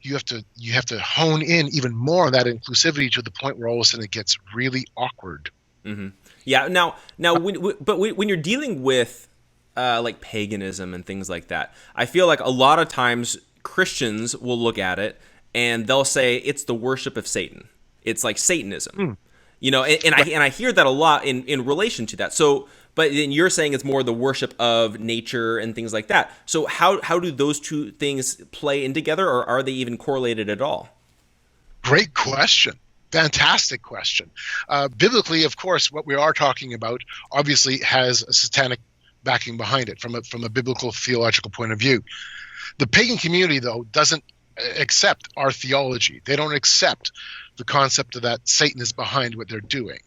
hone in even more on that inclusivity to the point where all of a sudden it gets really awkward.
Mm-hmm. Yeah. Now, when you're dealing with like paganism and things like that, I feel like a lot of times Christians will look at it and they'll say it's the worship of Satan. It's like Satanism, and I hear that a lot in relation to that. So, but then you're saying it's more the worship of nature and things like that. So how do those two things play in together, or are they even correlated at all?
Great question. Fantastic question. Biblically, of course, what we are talking about obviously has a satanic backing behind it from a biblical theological point of view. The pagan community, though, doesn't accept our theology. They don't accept the concept of that Satan is behind what they're doing.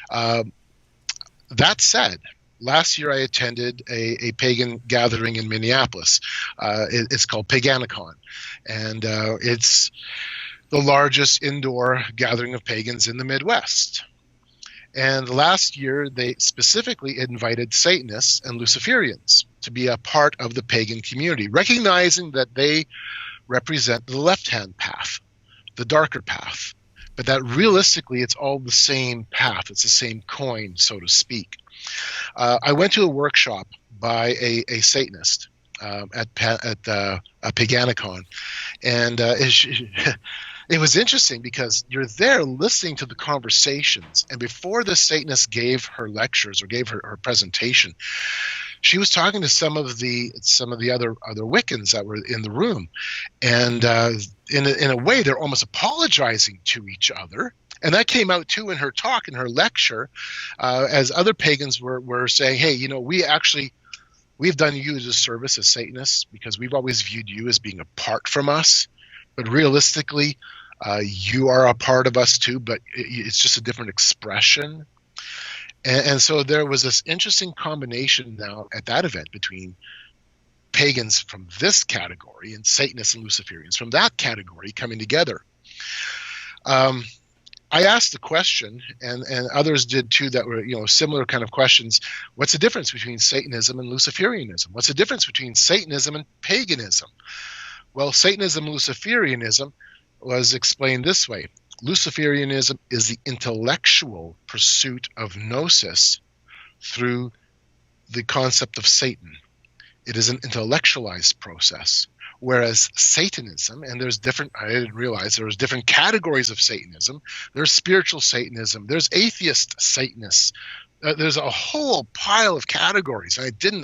That said, last year I attended a pagan gathering in Minneapolis. It's called Paganicon, and it's the largest indoor gathering of pagans in the Midwest. And last year, they specifically invited Satanists and Luciferians to be a part of the pagan community, recognizing that they represent the left-hand path, the darker path, but that realistically it's all the same path. It's the same coin, so to speak. I went to a workshop by a Satanist at Paganicon, and it was interesting because you're there listening to the conversations, and before the Satanist gave her lectures or gave her presentation, she was talking to some of the other Wiccans that were in the room, and in a way they're almost apologizing to each other. And that came out too in her talk, in her lecture, as other pagans were saying, hey, we've done you a disservice as Satanists because we've always viewed you as being apart from us. But realistically, you are a part of us too, but it's just a different expression. And so there was this interesting combination now at that event between pagans from this category and Satanists and Luciferians from that category coming together. I asked the question, and others did too, that were similar kind of questions. What's the difference between Satanism and Luciferianism? What's the difference between Satanism and paganism? Well, Satanism and Luciferianism was explained this way. Luciferianism is the intellectual pursuit of gnosis through the concept of Satan. It is an intellectualized process. Whereas Satanism, and I didn't realize there was different categories of Satanism. There's spiritual Satanism. There's atheist Satanists. There's a whole pile of categories. I'm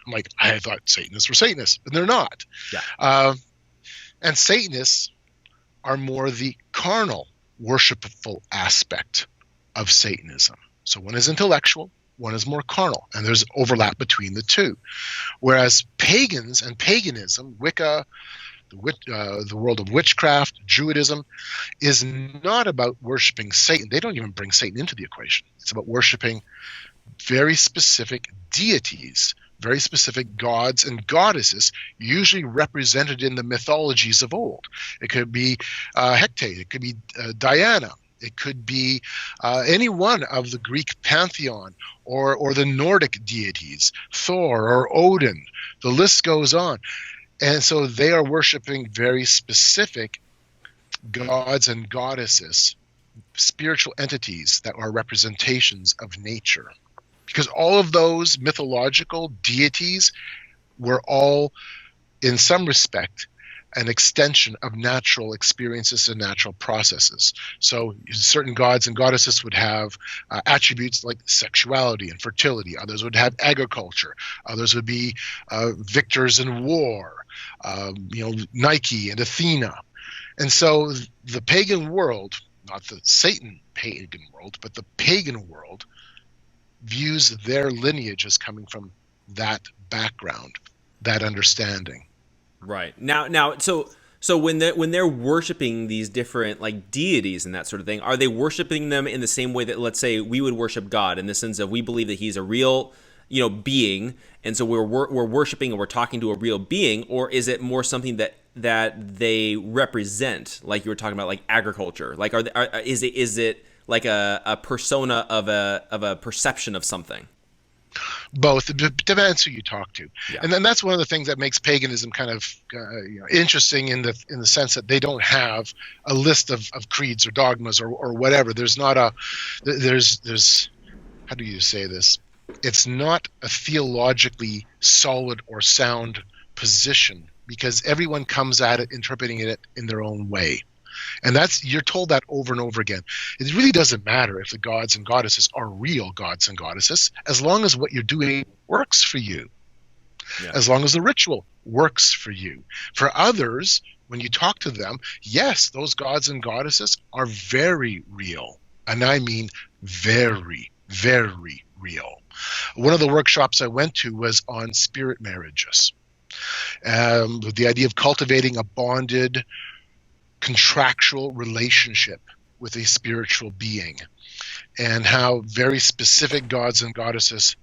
like, I thought Satanists were Satanists, but they're not.
Yeah.
And Satanists are more the carnal, worshipful aspect of Satanism. So one is intellectual, one is more carnal, and there's overlap between the two. Whereas pagans and paganism, Wicca, the world of witchcraft, Judaism, is not about worshiping Satan. They don't even bring Satan into the equation. It's about worshiping very specific deities, very specific gods and goddesses, usually represented in the mythologies of old. It could be Hecate, it could be Diana, it could be any one of the Greek pantheon or the Nordic deities, Thor or Odin. The list goes on. And so they are worshiping very specific gods and goddesses, spiritual entities that are representations of nature. Because all of those mythological deities were all, in some respect, an extension of natural experiences and natural processes. So certain gods and goddesses would have attributes like sexuality and fertility. Others would have agriculture. Others would be victors in war, Nike and Athena. And so the pagan world, not the Satan pagan world, but the pagan world, views their lineage as coming from that background, that understanding.
Right. Now, so when they're worshiping these different like deities and that sort of thing, are they worshiping them in the same way that, let's say, we would worship God, in the sense of we believe that He's a real, being, and so we're worshiping and we're talking to a real being, or is it more something that they represent, like you were talking about, like agriculture? Like, is it like a persona of a perception of something?
Both. It depends who you talk to.
Yeah.
And then that's one of the things that makes paganism kind of interesting in the sense that they don't have a list of creeds or dogmas or whatever. There's not there's how do you say this? It's not a theologically solid or sound position, because everyone comes at it interpreting it in their own way. And you're told that over and over again. It really doesn't matter if the gods and goddesses are real gods and goddesses, as long as what you're doing works for you. Yeah. As long as the ritual works for you. For others, when you talk to them, yes, those gods and goddesses are very real. And I mean very, very real. One of the workshops I went to was on spirit marriages. The idea of cultivating a bonded, contractual relationship with a spiritual being, and how very specific gods and goddesses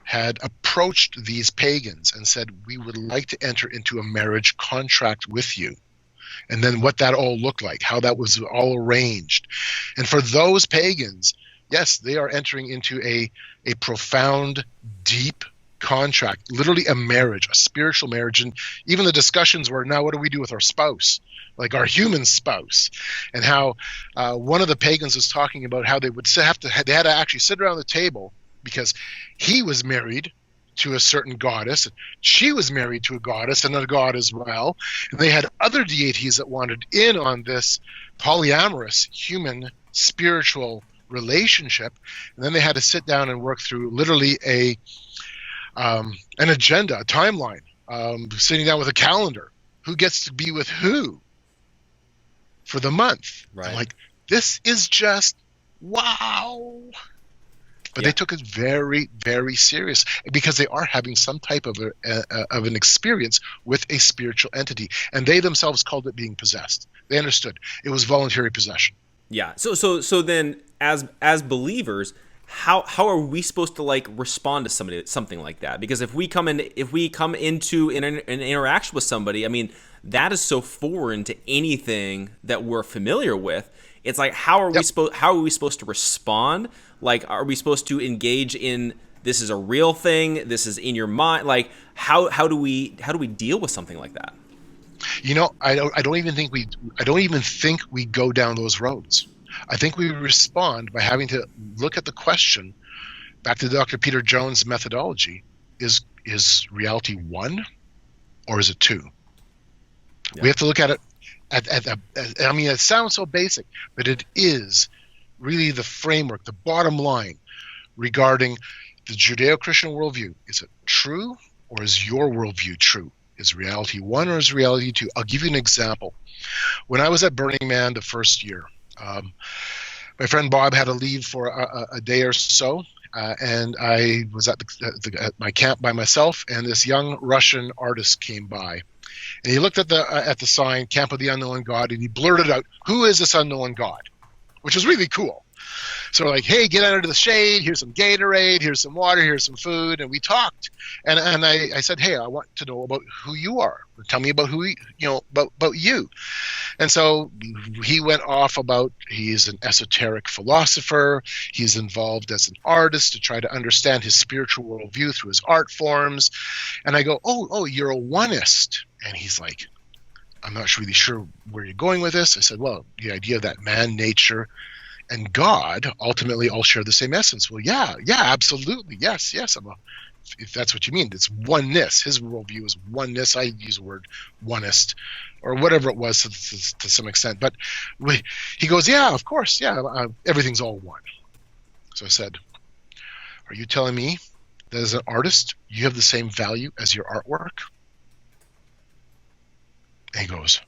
had approached these pagans and said, we would like to enter into a marriage contract with you. And then what that all looked like, how that was all arranged. And for those pagans, yes, they are entering into a profound, deep contract, literally a marriage, a spiritual marriage. And even the discussions were, now what do we do with our spouse, like our human spouse? And how one of the pagans was talking about how they had to actually sit around the table, because he was married to a certain goddess. She was married to a goddess and a god as well. And they had other deities that wanted in on this polyamorous human spiritual relationship. And then they had to sit down and work through literally an agenda, a timeline, sitting down with a calendar. Who gets to be with who for the month?
Right.
I'm like, this is just wow. But they took it very, very serious because they are having some type of an experience with a spiritual entity, and they themselves called it being possessed. They understood it was voluntary possession.
Yeah. So then, as believers, how are we supposed to like respond to something like that? Because if we come into an interaction with somebody, I mean, that is so foreign to anything that we're familiar with. It's like, how are we supposed to respond? Like, are we supposed to engage in, this is a real thing, this is in your mind? Like, how do we deal with something like that?
You know, I don't even think we go down those roads. I think we respond by having to look at the question back to Dr. Peter Jones' methodology: is reality one, or is it two? Yeah. We have to look at it. I mean, it sounds so basic, but it is really the framework, the bottom line regarding the Judeo-Christian worldview. Is it true, or is your worldview true? Is reality one, or is reality two? I'll give you an example. When I was at Burning Man the first year, my friend Bob had to leave for a day or so, and I was at my camp by myself, and this young Russian artist came by. And he looked at the sign, Camp of the Unknown God, and he blurted out, "Who is this unknown God?" Which was really cool. So we're like, hey, get under the shade. Here's some Gatorade. Here's some water. Here's some food. And we talked. And I said, hey, I want to know about who you are. Tell me about about you. And so he went off about, he's an esoteric philosopher. He's involved as an artist to try to understand his spiritual worldview through his art forms. And I go, oh, you're a oneist. And he's like, I'm not really sure where you're going with this. I said, well, the idea of that man, nature, and God ultimately all share the same essence. Well, yeah, absolutely. Yes. If that's what you mean, it's oneness. His worldview is oneness. I use the word oneist or whatever it was to some extent. But he goes, yeah, of course. Yeah, everything's all one. So I said, are you telling me that as an artist, you have the same value as your artwork? And he goes,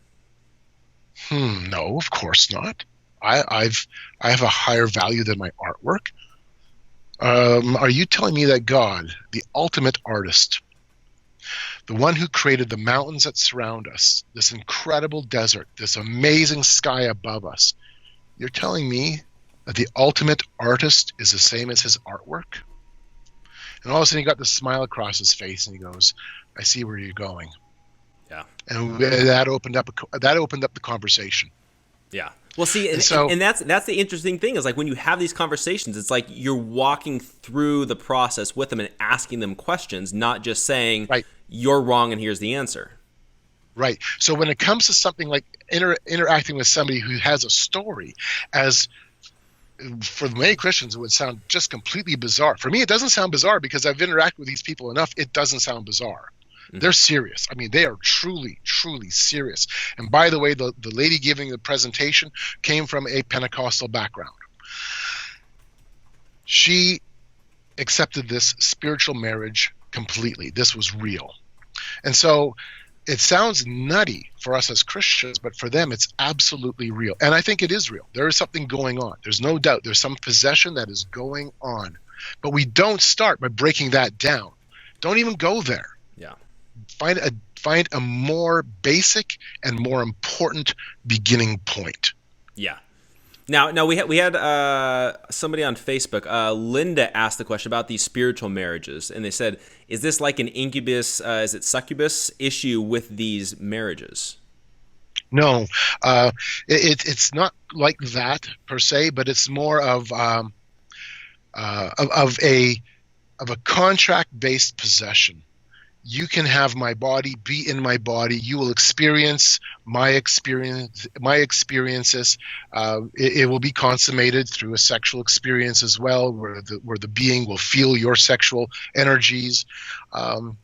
no, of course not. I have a higher value than my artwork. Are you telling me that God, the ultimate artist, the one who created the mountains that surround us, this incredible desert, this amazing sky above us, you're telling me that the ultimate artist is the same as his artwork? And all of a sudden he got this smile across his face and he goes, I see where you're going.
Yeah.
And that opened up the conversation.
Yeah. Well, see, and that's the interesting thing is like when you have these conversations, it's like you're walking through the process with them and asking them questions, not just saying, right, you're wrong and here's the answer.
Right. So when it comes to something like interacting with somebody who has a story, as for many Christians, it would sound just completely bizarre. For me, it doesn't sound bizarre because I've interacted with these people enough. It doesn't sound bizarre. Mm-hmm. They're serious. I mean, they are truly, truly serious. And by the way, the lady giving the presentation came from a Pentecostal background. She accepted this spiritual marriage completely. This was real. And so it sounds nutty for us as Christians, but for them, it's absolutely real. And I think it is real. There is something going on. There's no doubt. There's some possession that is going on. But we don't start by breaking that down. Don't even go there.
Yeah.
Find a more basic and more important beginning point.
Yeah. Now we had somebody on Facebook. Linda asked the question about these spiritual marriages, and they said, "Is this like an incubus? Is it succubus issue with these marriages?"
No, it's not like that per se, but it's more of a contract-based possession. you can have my body, be in my body. You will experience my experiences. It will be consummated through a sexual experience as well, where the being will feel your sexual energies, and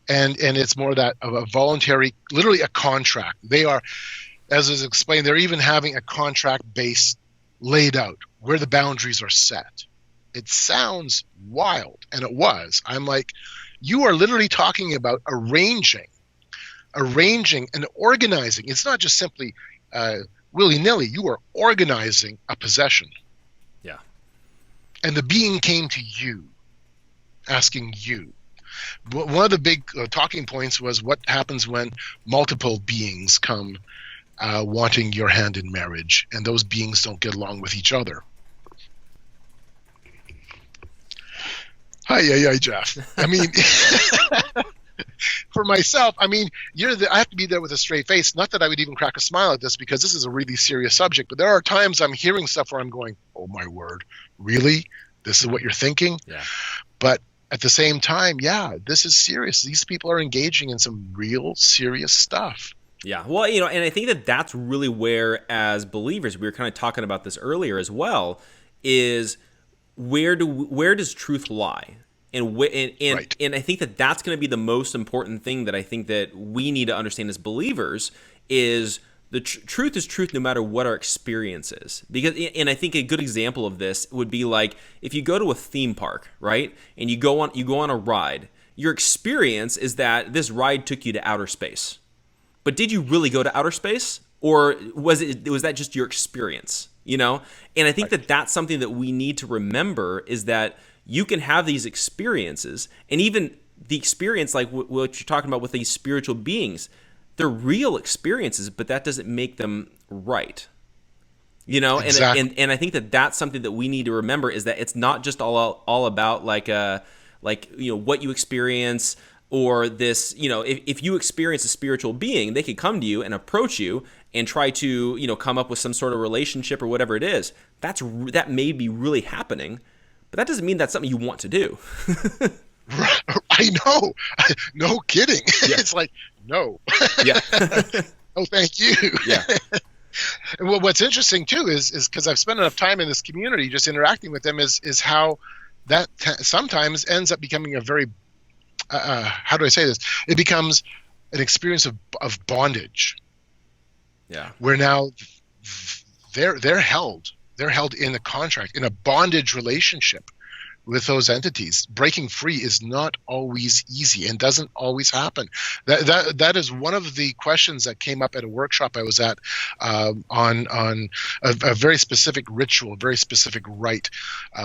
it's more that of a voluntary, literally a contract. They are, as is explained, they're even having a contract base laid out where the boundaries are set. It sounds wild, and it was. I'm like, you are literally talking about arranging and organizing. It's not just simply willy-nilly. You are organizing a possession.
Yeah.
And the being came to you, asking you. One of the big talking points was what happens when multiple beings come wanting your hand in marriage, and those beings don't get along with each other. Hi, Jeff. I mean, for myself, I mean, I have to be there with a straight face. Not that I would even crack a smile at this, because this is a really serious subject. But there are times I'm hearing stuff where I'm going, "Oh my word, really? This is what you're thinking?"
Yeah.
But at the same time, yeah, this is serious. These people are engaging in some real serious stuff.
Yeah, well, and I think that that's really where, as believers, we were kind of talking about this earlier as well, is where does truth lie? And
Right.
and I think that that's going to be the most important thing that I think that we need to understand as believers is the truth is truth no matter what our experience is. And I think a good example of this would be like if you go to a theme park, right? And you go on a ride. Your experience is that this ride took you to outer space. But did you really go to outer space, or was that just your experience? And I think that that's something that we need to remember, is that you can have these experiences, and even the experience like what you're talking about with these spiritual beings, they're real experiences, but that doesn't make them right.
Exactly.
And I think that that's something that we need to remember, is that it's not just all about what you experience. Or this, if you experience a spiritual being, they could come to you and approach you and try to, come up with some sort of relationship or whatever it is. That may be really happening, but that doesn't mean that's something you want to do.
I know. No kidding.
Yeah.
It's like, no.
Yeah.
Oh, thank you.
Yeah.
Well, what's interesting too is because I've spent enough time in this community just interacting with them is how that sometimes ends up becoming a very how do I say this? It becomes an experience of bondage.
Yeah.
Where now they're held in a contract, in a bondage relationship with those entities. Breaking free is not always easy and doesn't always happen. That is one of the questions that came up at a workshop I was at on a very specific ritual, a very specific rite,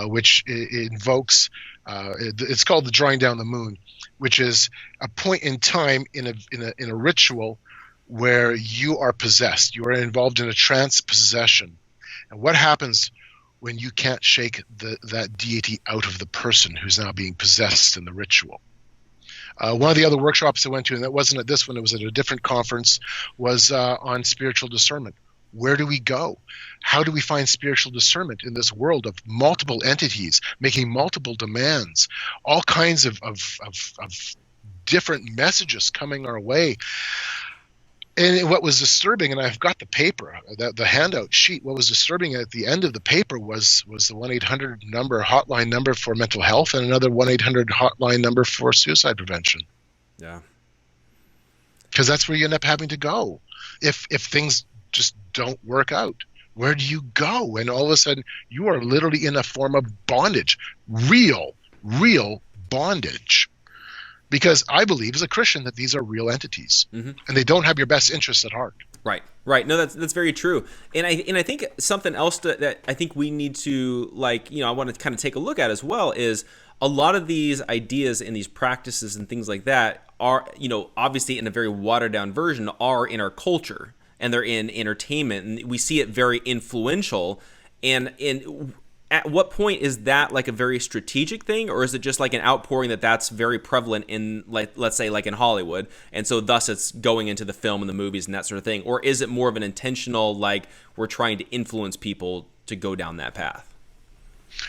which invokes. It's called the drawing down the moon, which is a point in time in a ritual where you are possessed. You are involved in a trance possession. And what happens when you can't shake that deity out of the person who's now being possessed in the ritual? One of the other workshops I went to, and that wasn't at this one, it was at a different conference, was on spiritual discernment. Where do we go? How do we find spiritual discernment in this world of multiple entities making multiple demands, all kinds of different messages coming our way? And what was disturbing, and I've got the paper, the handout sheet, what was disturbing at the end of the paper was the 1-800 number, hotline number for mental health, and another 1-800 hotline number for suicide prevention.
Yeah.
Because that's where you end up having to go if things just don't work out. Where do you go? And all of a sudden, you are literally in a form of bondage, real bondage. Because I believe as a Christian that these are real entities, and they don't have your best interests at heart.
Right. No, that's very true. And I think something else that I think we need to I want to kind of take a look at as well is a lot of these ideas and these practices and things like that are, obviously in a very watered down version, are in our culture and they're in entertainment, and we see it very influential. And at what point is that like a very strategic thing, or is it just like an outpouring that's very prevalent in, like, let's say like in Hollywood, and so thus it's going into the film and the movies and that sort of thing? Or is it more of an intentional, like we're trying to influence people to go down that path?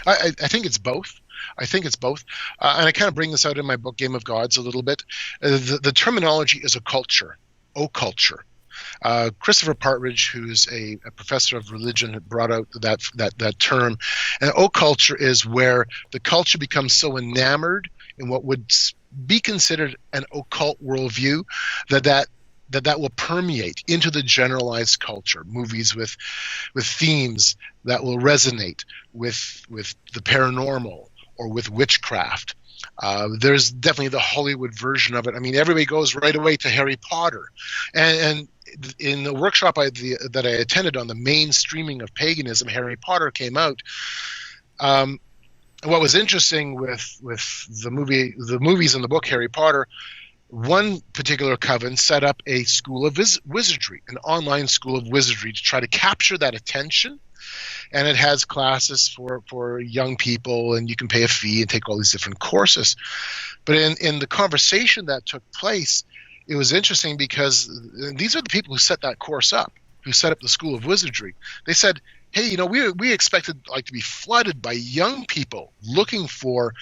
I think it's both. I think it's both. And I kind of bring this out in my book, Game of Gods, a little bit. The terminology is occulture. Christopher Partridge, who's a professor of religion, brought out that term. And occulture is where the culture becomes so enamored in what would be considered an occult worldview that will permeate into the generalized culture. Movies with themes that will resonate with the paranormal or with witchcraft. There's definitely the Hollywood version of it. I mean, everybody goes right away to Harry Potter. And in the workshop that I attended on the mainstreaming of paganism, Harry Potter came out. What was interesting with the movies in the book Harry Potter, one particular coven set up a school of wizardry, an online school of wizardry, to try to capture that attention. And it has classes for young people, and you can pay a fee and take all these different courses. But in the conversation that took place, it was interesting because these are the people who set that course up, who set up the school of wizardry. They said, hey, we expected to be flooded by young people looking for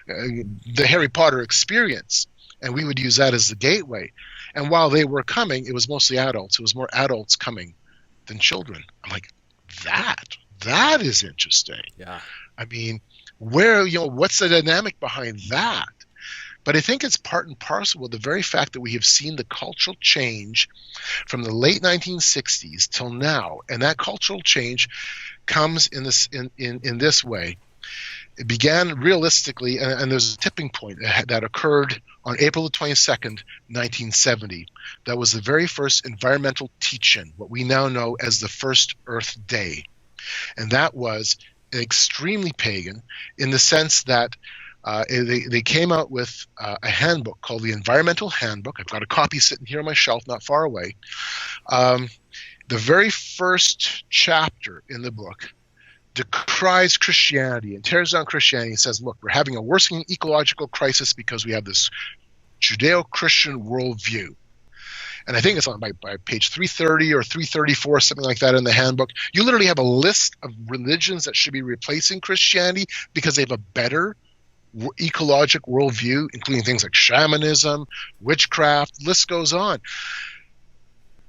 the Harry Potter experience, and we would use that as the gateway. And while they were coming, it was mostly adults. It was more adults coming than children. I'm like, that is interesting.
Yeah.
I mean, what's the dynamic behind that? But I think it's part and parcel with the very fact that we have seen the cultural change from the late 1960s till now, and that cultural change comes in this way. It began realistically, and there's a tipping point that occurred on April the 22nd, 1970. That was the very first environmental teach-in, what we now know as the First Earth Day. And that was extremely pagan in the sense that they came out with a handbook called the Environmental Handbook. I've got a copy sitting here on my shelf not far away. The very first chapter in the book decries Christianity and tears down Christianity and says, look, we're having a worsening ecological crisis because we have this Judeo-Christian worldview. And I think it's on by page 330 or 334, something like that in the handbook. You literally have a list of religions that should be replacing Christianity because they have a better ecologic worldview, including things like shamanism, witchcraft, list goes on.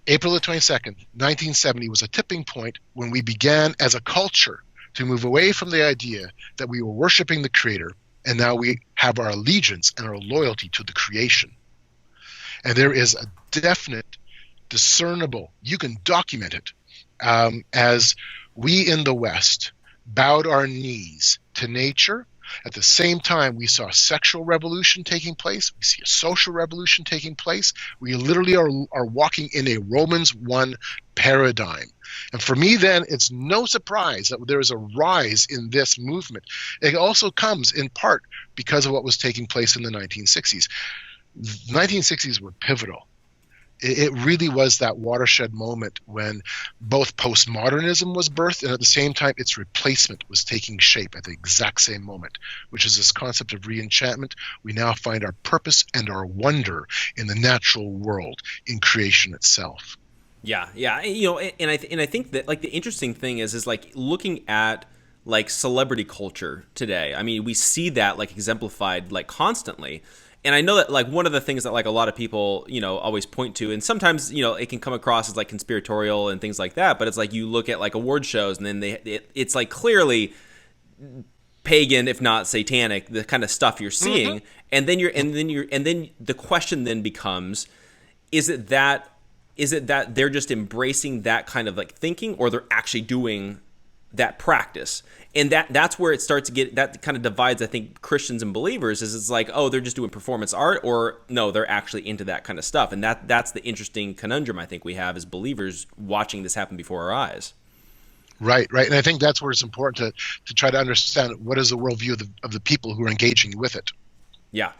April the 22nd, 1970 was a tipping point when we began as a culture to move away from the idea that we were worshiping the Creator, and now we have our allegiance and our loyalty to the creation. And there is a definite, discernible, you can document it, as we in the West bowed our knees to nature. At the same time, we saw a sexual revolution taking place. We see a social revolution taking place. We literally are walking in a Romans 1 paradigm. And for me, then, it's no surprise that there is a rise in this movement. It also comes in part because of what was taking place in the 1960s. The 1960s were pivotal. It really was that watershed moment when both postmodernism was birthed and at the same time its replacement was taking shape at the exact same moment, which is this concept of re-enchantment. We now find our purpose and our wonder in the natural world, in creation itself.
Yeah. And I think that the interesting thing is looking at celebrity culture today. I mean, we see that exemplified constantly. And I know that one of the things that a lot of people, always point to, and sometimes, it can come across as conspiratorial and things like that, but it's you look at award shows and then it's clearly pagan, if not satanic, the kind of stuff you're seeing. Mm-hmm. And then the question then becomes, is it that they're just embracing that kind of thinking, or they're actually doing that practice? And that's where it starts to get, that kind of divides, I think, Christians and believers, is it's they're just doing performance art, or no, they're actually into that kind of stuff. And that's the interesting conundrum I think we have as believers watching this happen before our eyes.
Right. And I think that's where it's important to try to understand what is the worldview of the people who are engaging with it.
Yeah.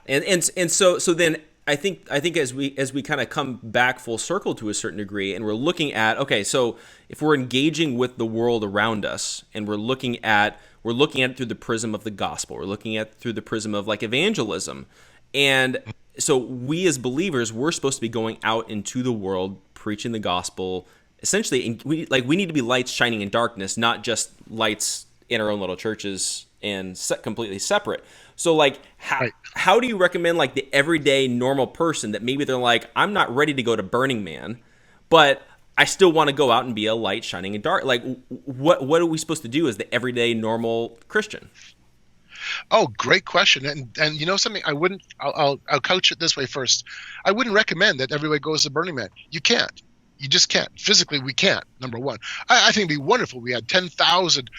And so then I think as we kind of come back full circle to a certain degree, and we're looking at, okay, so if we're engaging with the world around us, and we're looking at it through the prism of the gospel, we're looking at it through the prism of evangelism, and so we as believers, we're supposed to be going out into the world preaching the gospel, essentially. And we need to be lights shining in darkness, not just lights in our own little churches and completely separate. So like
Right.
how do you recommend like the everyday normal person that maybe they're like, I'm not ready to go to Burning Man, but I still want to go out and be a light shining in dark. Like what are we supposed to do as the everyday normal Christian?
Oh, great question. And you know something, I'll couch it this way first. I wouldn't recommend that everybody goes to Burning Man. You can't. You just can't. Physically, we can't, number one. I think it'd be wonderful. We had 10,000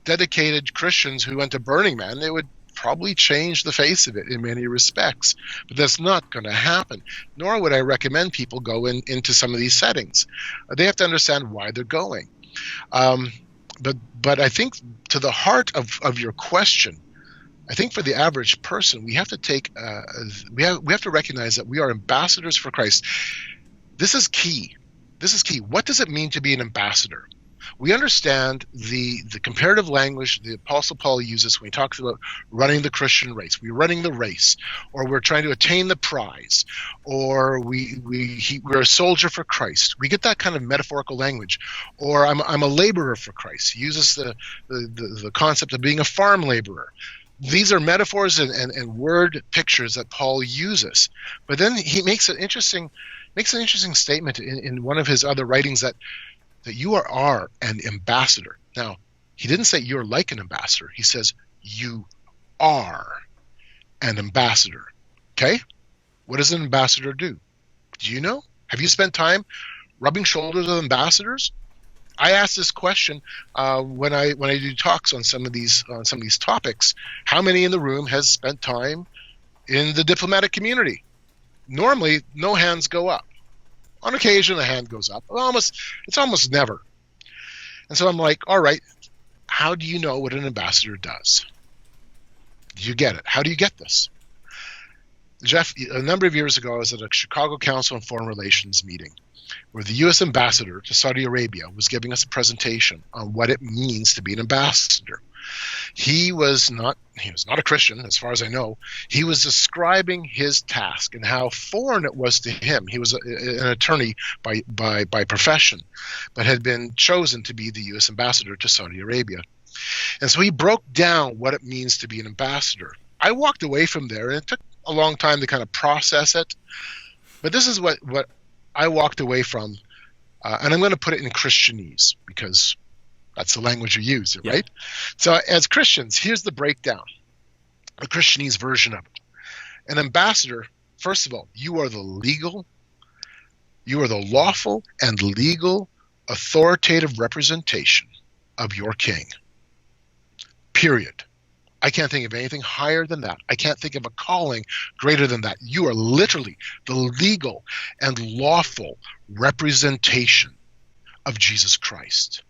dedicated Christians who went to Burning Man. It would probably change the face of it in many respects. But that's not going to happen. Nor would I recommend people go into some of these settings. They have to understand why they're going. But I think to the heart of your question, I think for the average person, we have to take we have to recognize that we are ambassadors for Christ. This is key. What does it mean to be an ambassador? We understand the comparative language the Apostle Paul uses when he talks about running the Christian race. We're running the race, or we're trying to attain the prize, or we're a soldier for Christ. We get that kind of metaphorical language. Or I'm a laborer for Christ. He uses the concept of being a farm laborer. These are metaphors and word pictures that Paul uses. But then he makes an interesting statement in one of his other writings that you are an ambassador. Now, he didn't say you're like an ambassador. He says you are an ambassador. Okay? What does an ambassador do? Do you know? Have you spent time rubbing shoulders with ambassadors? I ask this question when I do talks on some of these topics. How many in the room has spent time in the diplomatic community? Normally, no hands go up. On occasion, a hand goes up. It's almost never. And so I'm like, all right, how do you know what an ambassador does? Do you get it? How do you get this? Jeff, a number of years ago, I was at a Chicago Council on Foreign Relations meeting where the U.S. ambassador to Saudi Arabia was giving us a presentation on what it means to be an ambassador. He was not a Christian, as far as I know. He was describing his task and how foreign it was to him. He was an attorney by profession, but had been chosen to be the U.S. ambassador to Saudi Arabia. And so he broke down what it means to be an ambassador. I walked away from there, and it took a long time to kind of process it. But this is what I walked away from, and I'm going to put it in Christianese because that's the language we use, right? So as Christians, here's the breakdown, the Christianese version of it. An ambassador, first of all, you are the lawful and legal authoritative representation of your king. Period. I can't think of anything higher than that. I can't think of a calling greater than that. You are literally the legal and lawful representation of Jesus Christ.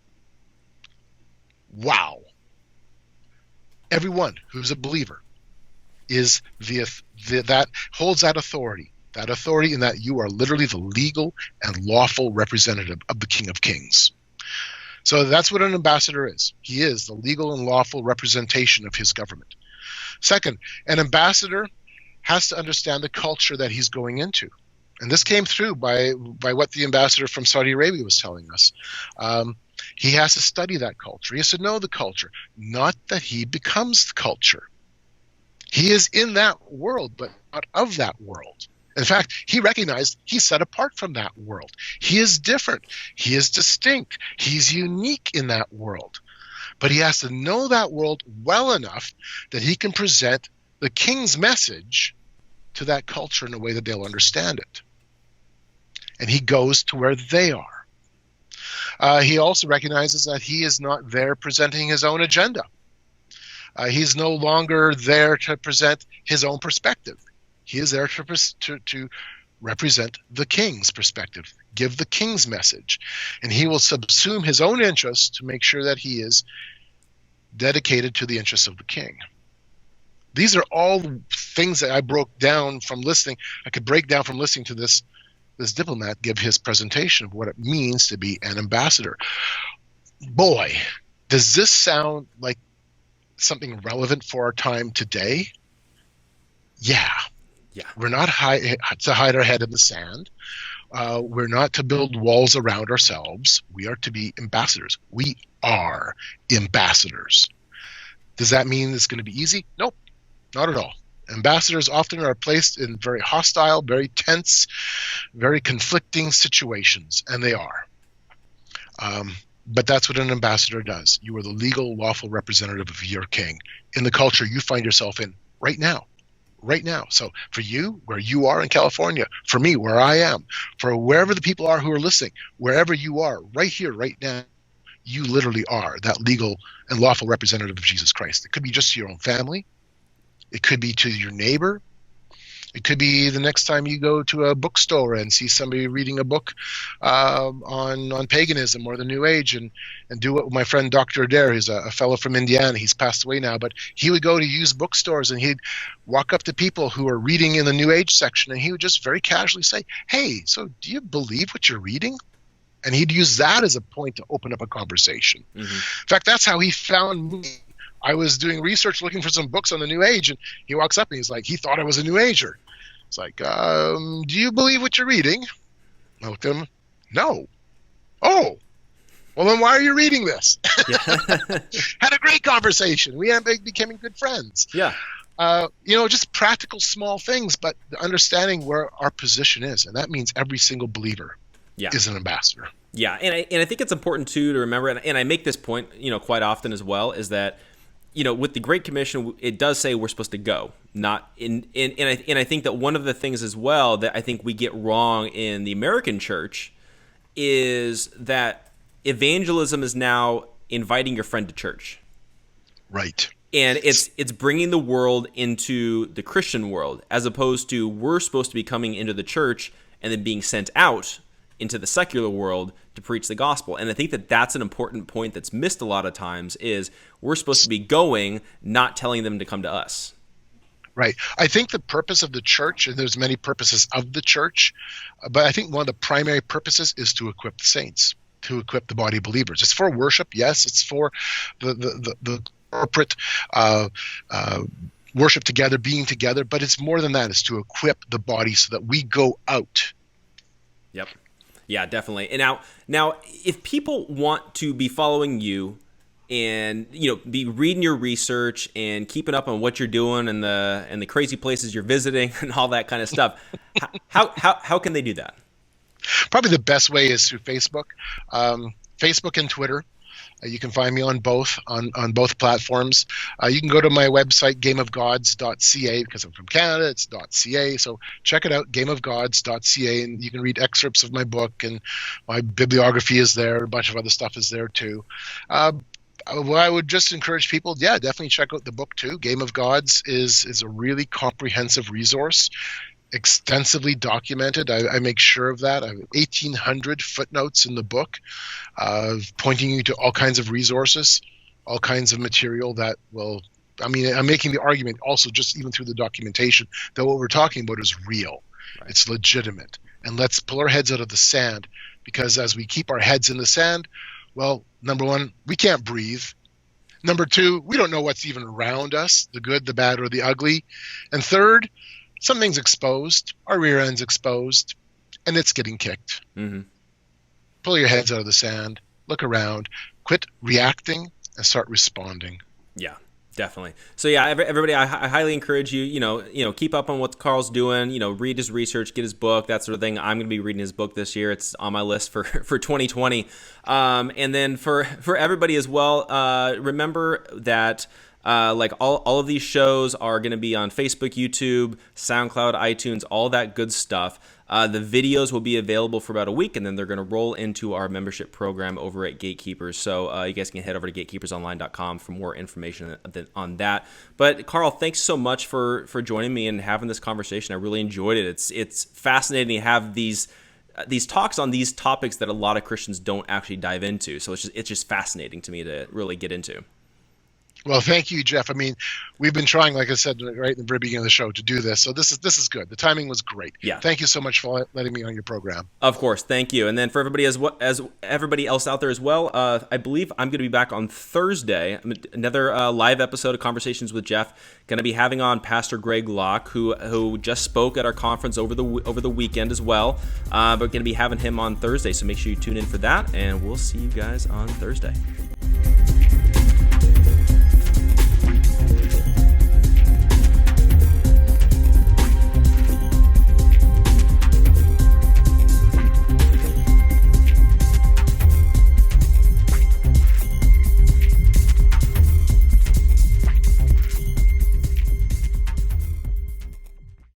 Wow. Everyone who's a believer is that holds that authority in that you are literally the legal and lawful representative of the King of Kings. So that's what an ambassador is. He is the legal and lawful representation of his government. Second, an ambassador has to understand the culture that he's going into. And this came through by what the ambassador from Saudi Arabia was telling us. He has to study that culture. He has to know the culture, not that he becomes the culture. He is in that world, but not of that world. In fact, he recognized he's set apart from that world. He is different. He is distinct. He's unique in that world. But he has to know that world well enough that he can present the king's message to that culture in a way that they'll understand it. And he goes to where they are. He also recognizes that he is not there presenting his own agenda. He's no longer there to present his own perspective. He is there to represent the king's perspective, give the king's message. And he will subsume his own interests to make sure that he is dedicated to the interests of the king. These are all things that I broke down from listening. I could break down from listening to this diplomat give his presentation of what it means to be an ambassador. Boy, does this sound like something relevant for our time today? Yeah. We're not to hide our head in the sand. We're not to build walls around ourselves. We are to be ambassadors. We are ambassadors. Does that mean it's going to be easy? Nope, not at all. Ambassadors often are placed in very hostile, very tense, very conflicting situations, and they are. But that's what an ambassador does. You are the legal, lawful representative of your king in the culture you find yourself in right now. Right now. So for you, where you are in California, for me, where I am, for wherever the people are who are listening, wherever you are, right here, right now, you literally are that legal and lawful representative of Jesus Christ. It could be just to your own family. It could be to your neighbor. It could be the next time you go to a bookstore and see somebody reading a book on paganism or the New Age, and do what my friend Dr. Adair, who's a fellow from Indiana, he's passed away now, but he would go to used bookstores and he'd walk up to people who are reading in the New Age section, and he would just very casually say, "Hey, so do you believe what you're reading?" And he'd use that as a point to open up a conversation. In fact, that's how he found me. I was doing research looking for some books on the New Age, and he walks up and he's like, he thought I was a New Ager. It's like, do you believe what you're reading? I looked at him. No. Oh, well, then why are you reading this? Had a great conversation. We became good friends.
Yeah.
Just practical small things, but understanding where our position is. And that means every single believer is an ambassador.
Yeah. And I think it's important too to remember, and I make this point, quite often as well, is that, with the Great Commission, it does say we're supposed to go. And I think that one of the things as well that I think we get wrong in the American church is that evangelism is now inviting your friend to church.
Right.
And it's bringing the world into the Christian world, as opposed to we're supposed to be coming into the church and then being sent out into the secular world to preach the gospel. And I think that that's an important point that's missed a lot of times, is we're supposed to be going, not telling them to come to us.
Right. I think the purpose of the church, and there's many purposes of the church, but I think one of the primary purposes is to equip the saints, to equip the body of believers. It's for worship. Yes, it's for the corporate worship together, being together, but it's more than that. It's to equip the body so that we go out.
Yep. Yeah, definitely. And now, if people want to be following you and be reading your research and keeping up on what you're doing and the crazy places you're visiting and all that kind of stuff, how can they do that?
Probably the best way is through Facebook, Facebook and Twitter. You can find me on both both platforms. You can go to my website, gameofgods.ca, because I'm from Canada. It's .ca, so check it out, gameofgods.ca, and you can read excerpts of my book, and my bibliography is there. A bunch of other stuff is there too. Well, I would just encourage people, definitely check out the book too. Game of Gods is a really comprehensive resource, extensively documented. I make sure of that. I have 1,800 footnotes in the book, pointing you to all kinds of resources, all kinds of material that will, I'm making the argument also just even through the documentation that what we're talking about is real. Right. It's legitimate. And let's pull our heads out of the sand, because as we keep our heads in the sand, well, number one, we can't breathe. Number two, we don't know what's even around us, the good, the bad, or the ugly. And third, something's exposed, our rear end's exposed, and it's getting kicked. Mm-hmm. Pull your heads out of the sand, look around, quit reacting, and start responding.
Yeah, definitely. So yeah, everybody, I highly encourage you, keep up on what Carl's doing, read his research, get his book, that sort of thing. I'm going to be reading his book this year. It's on my list for 2020. And then for everybody as well, remember that like all of these shows are going to be on Facebook, YouTube, SoundCloud, iTunes, all that good stuff. The videos will be available for about a week, and then they're going to roll into our membership program over at GateKeepers. So you guys can head over to gatekeepersonline.com for more information on that. But Carl, thanks so much for joining me and having this conversation. I really enjoyed it. It's fascinating to have these talks on these topics that a lot of Christians don't actually dive into. So it's just fascinating to me to really get into.
Well, thank you, Jeff. We've been trying, like I said, right in the very beginning of the show, to do this. So this is good. The timing was great.
Yeah.
Thank you so much for letting me on your program.
Of course. Thank you. And then for everybody as everybody else out there as well, I believe I'm going to be back on Thursday. Another live episode of Conversations with Jeff. Going to be having on Pastor Greg Locke, who just spoke at our conference over the weekend as well. But going to be having him on Thursday. So make sure you tune in for that, and we'll see you guys on Thursday.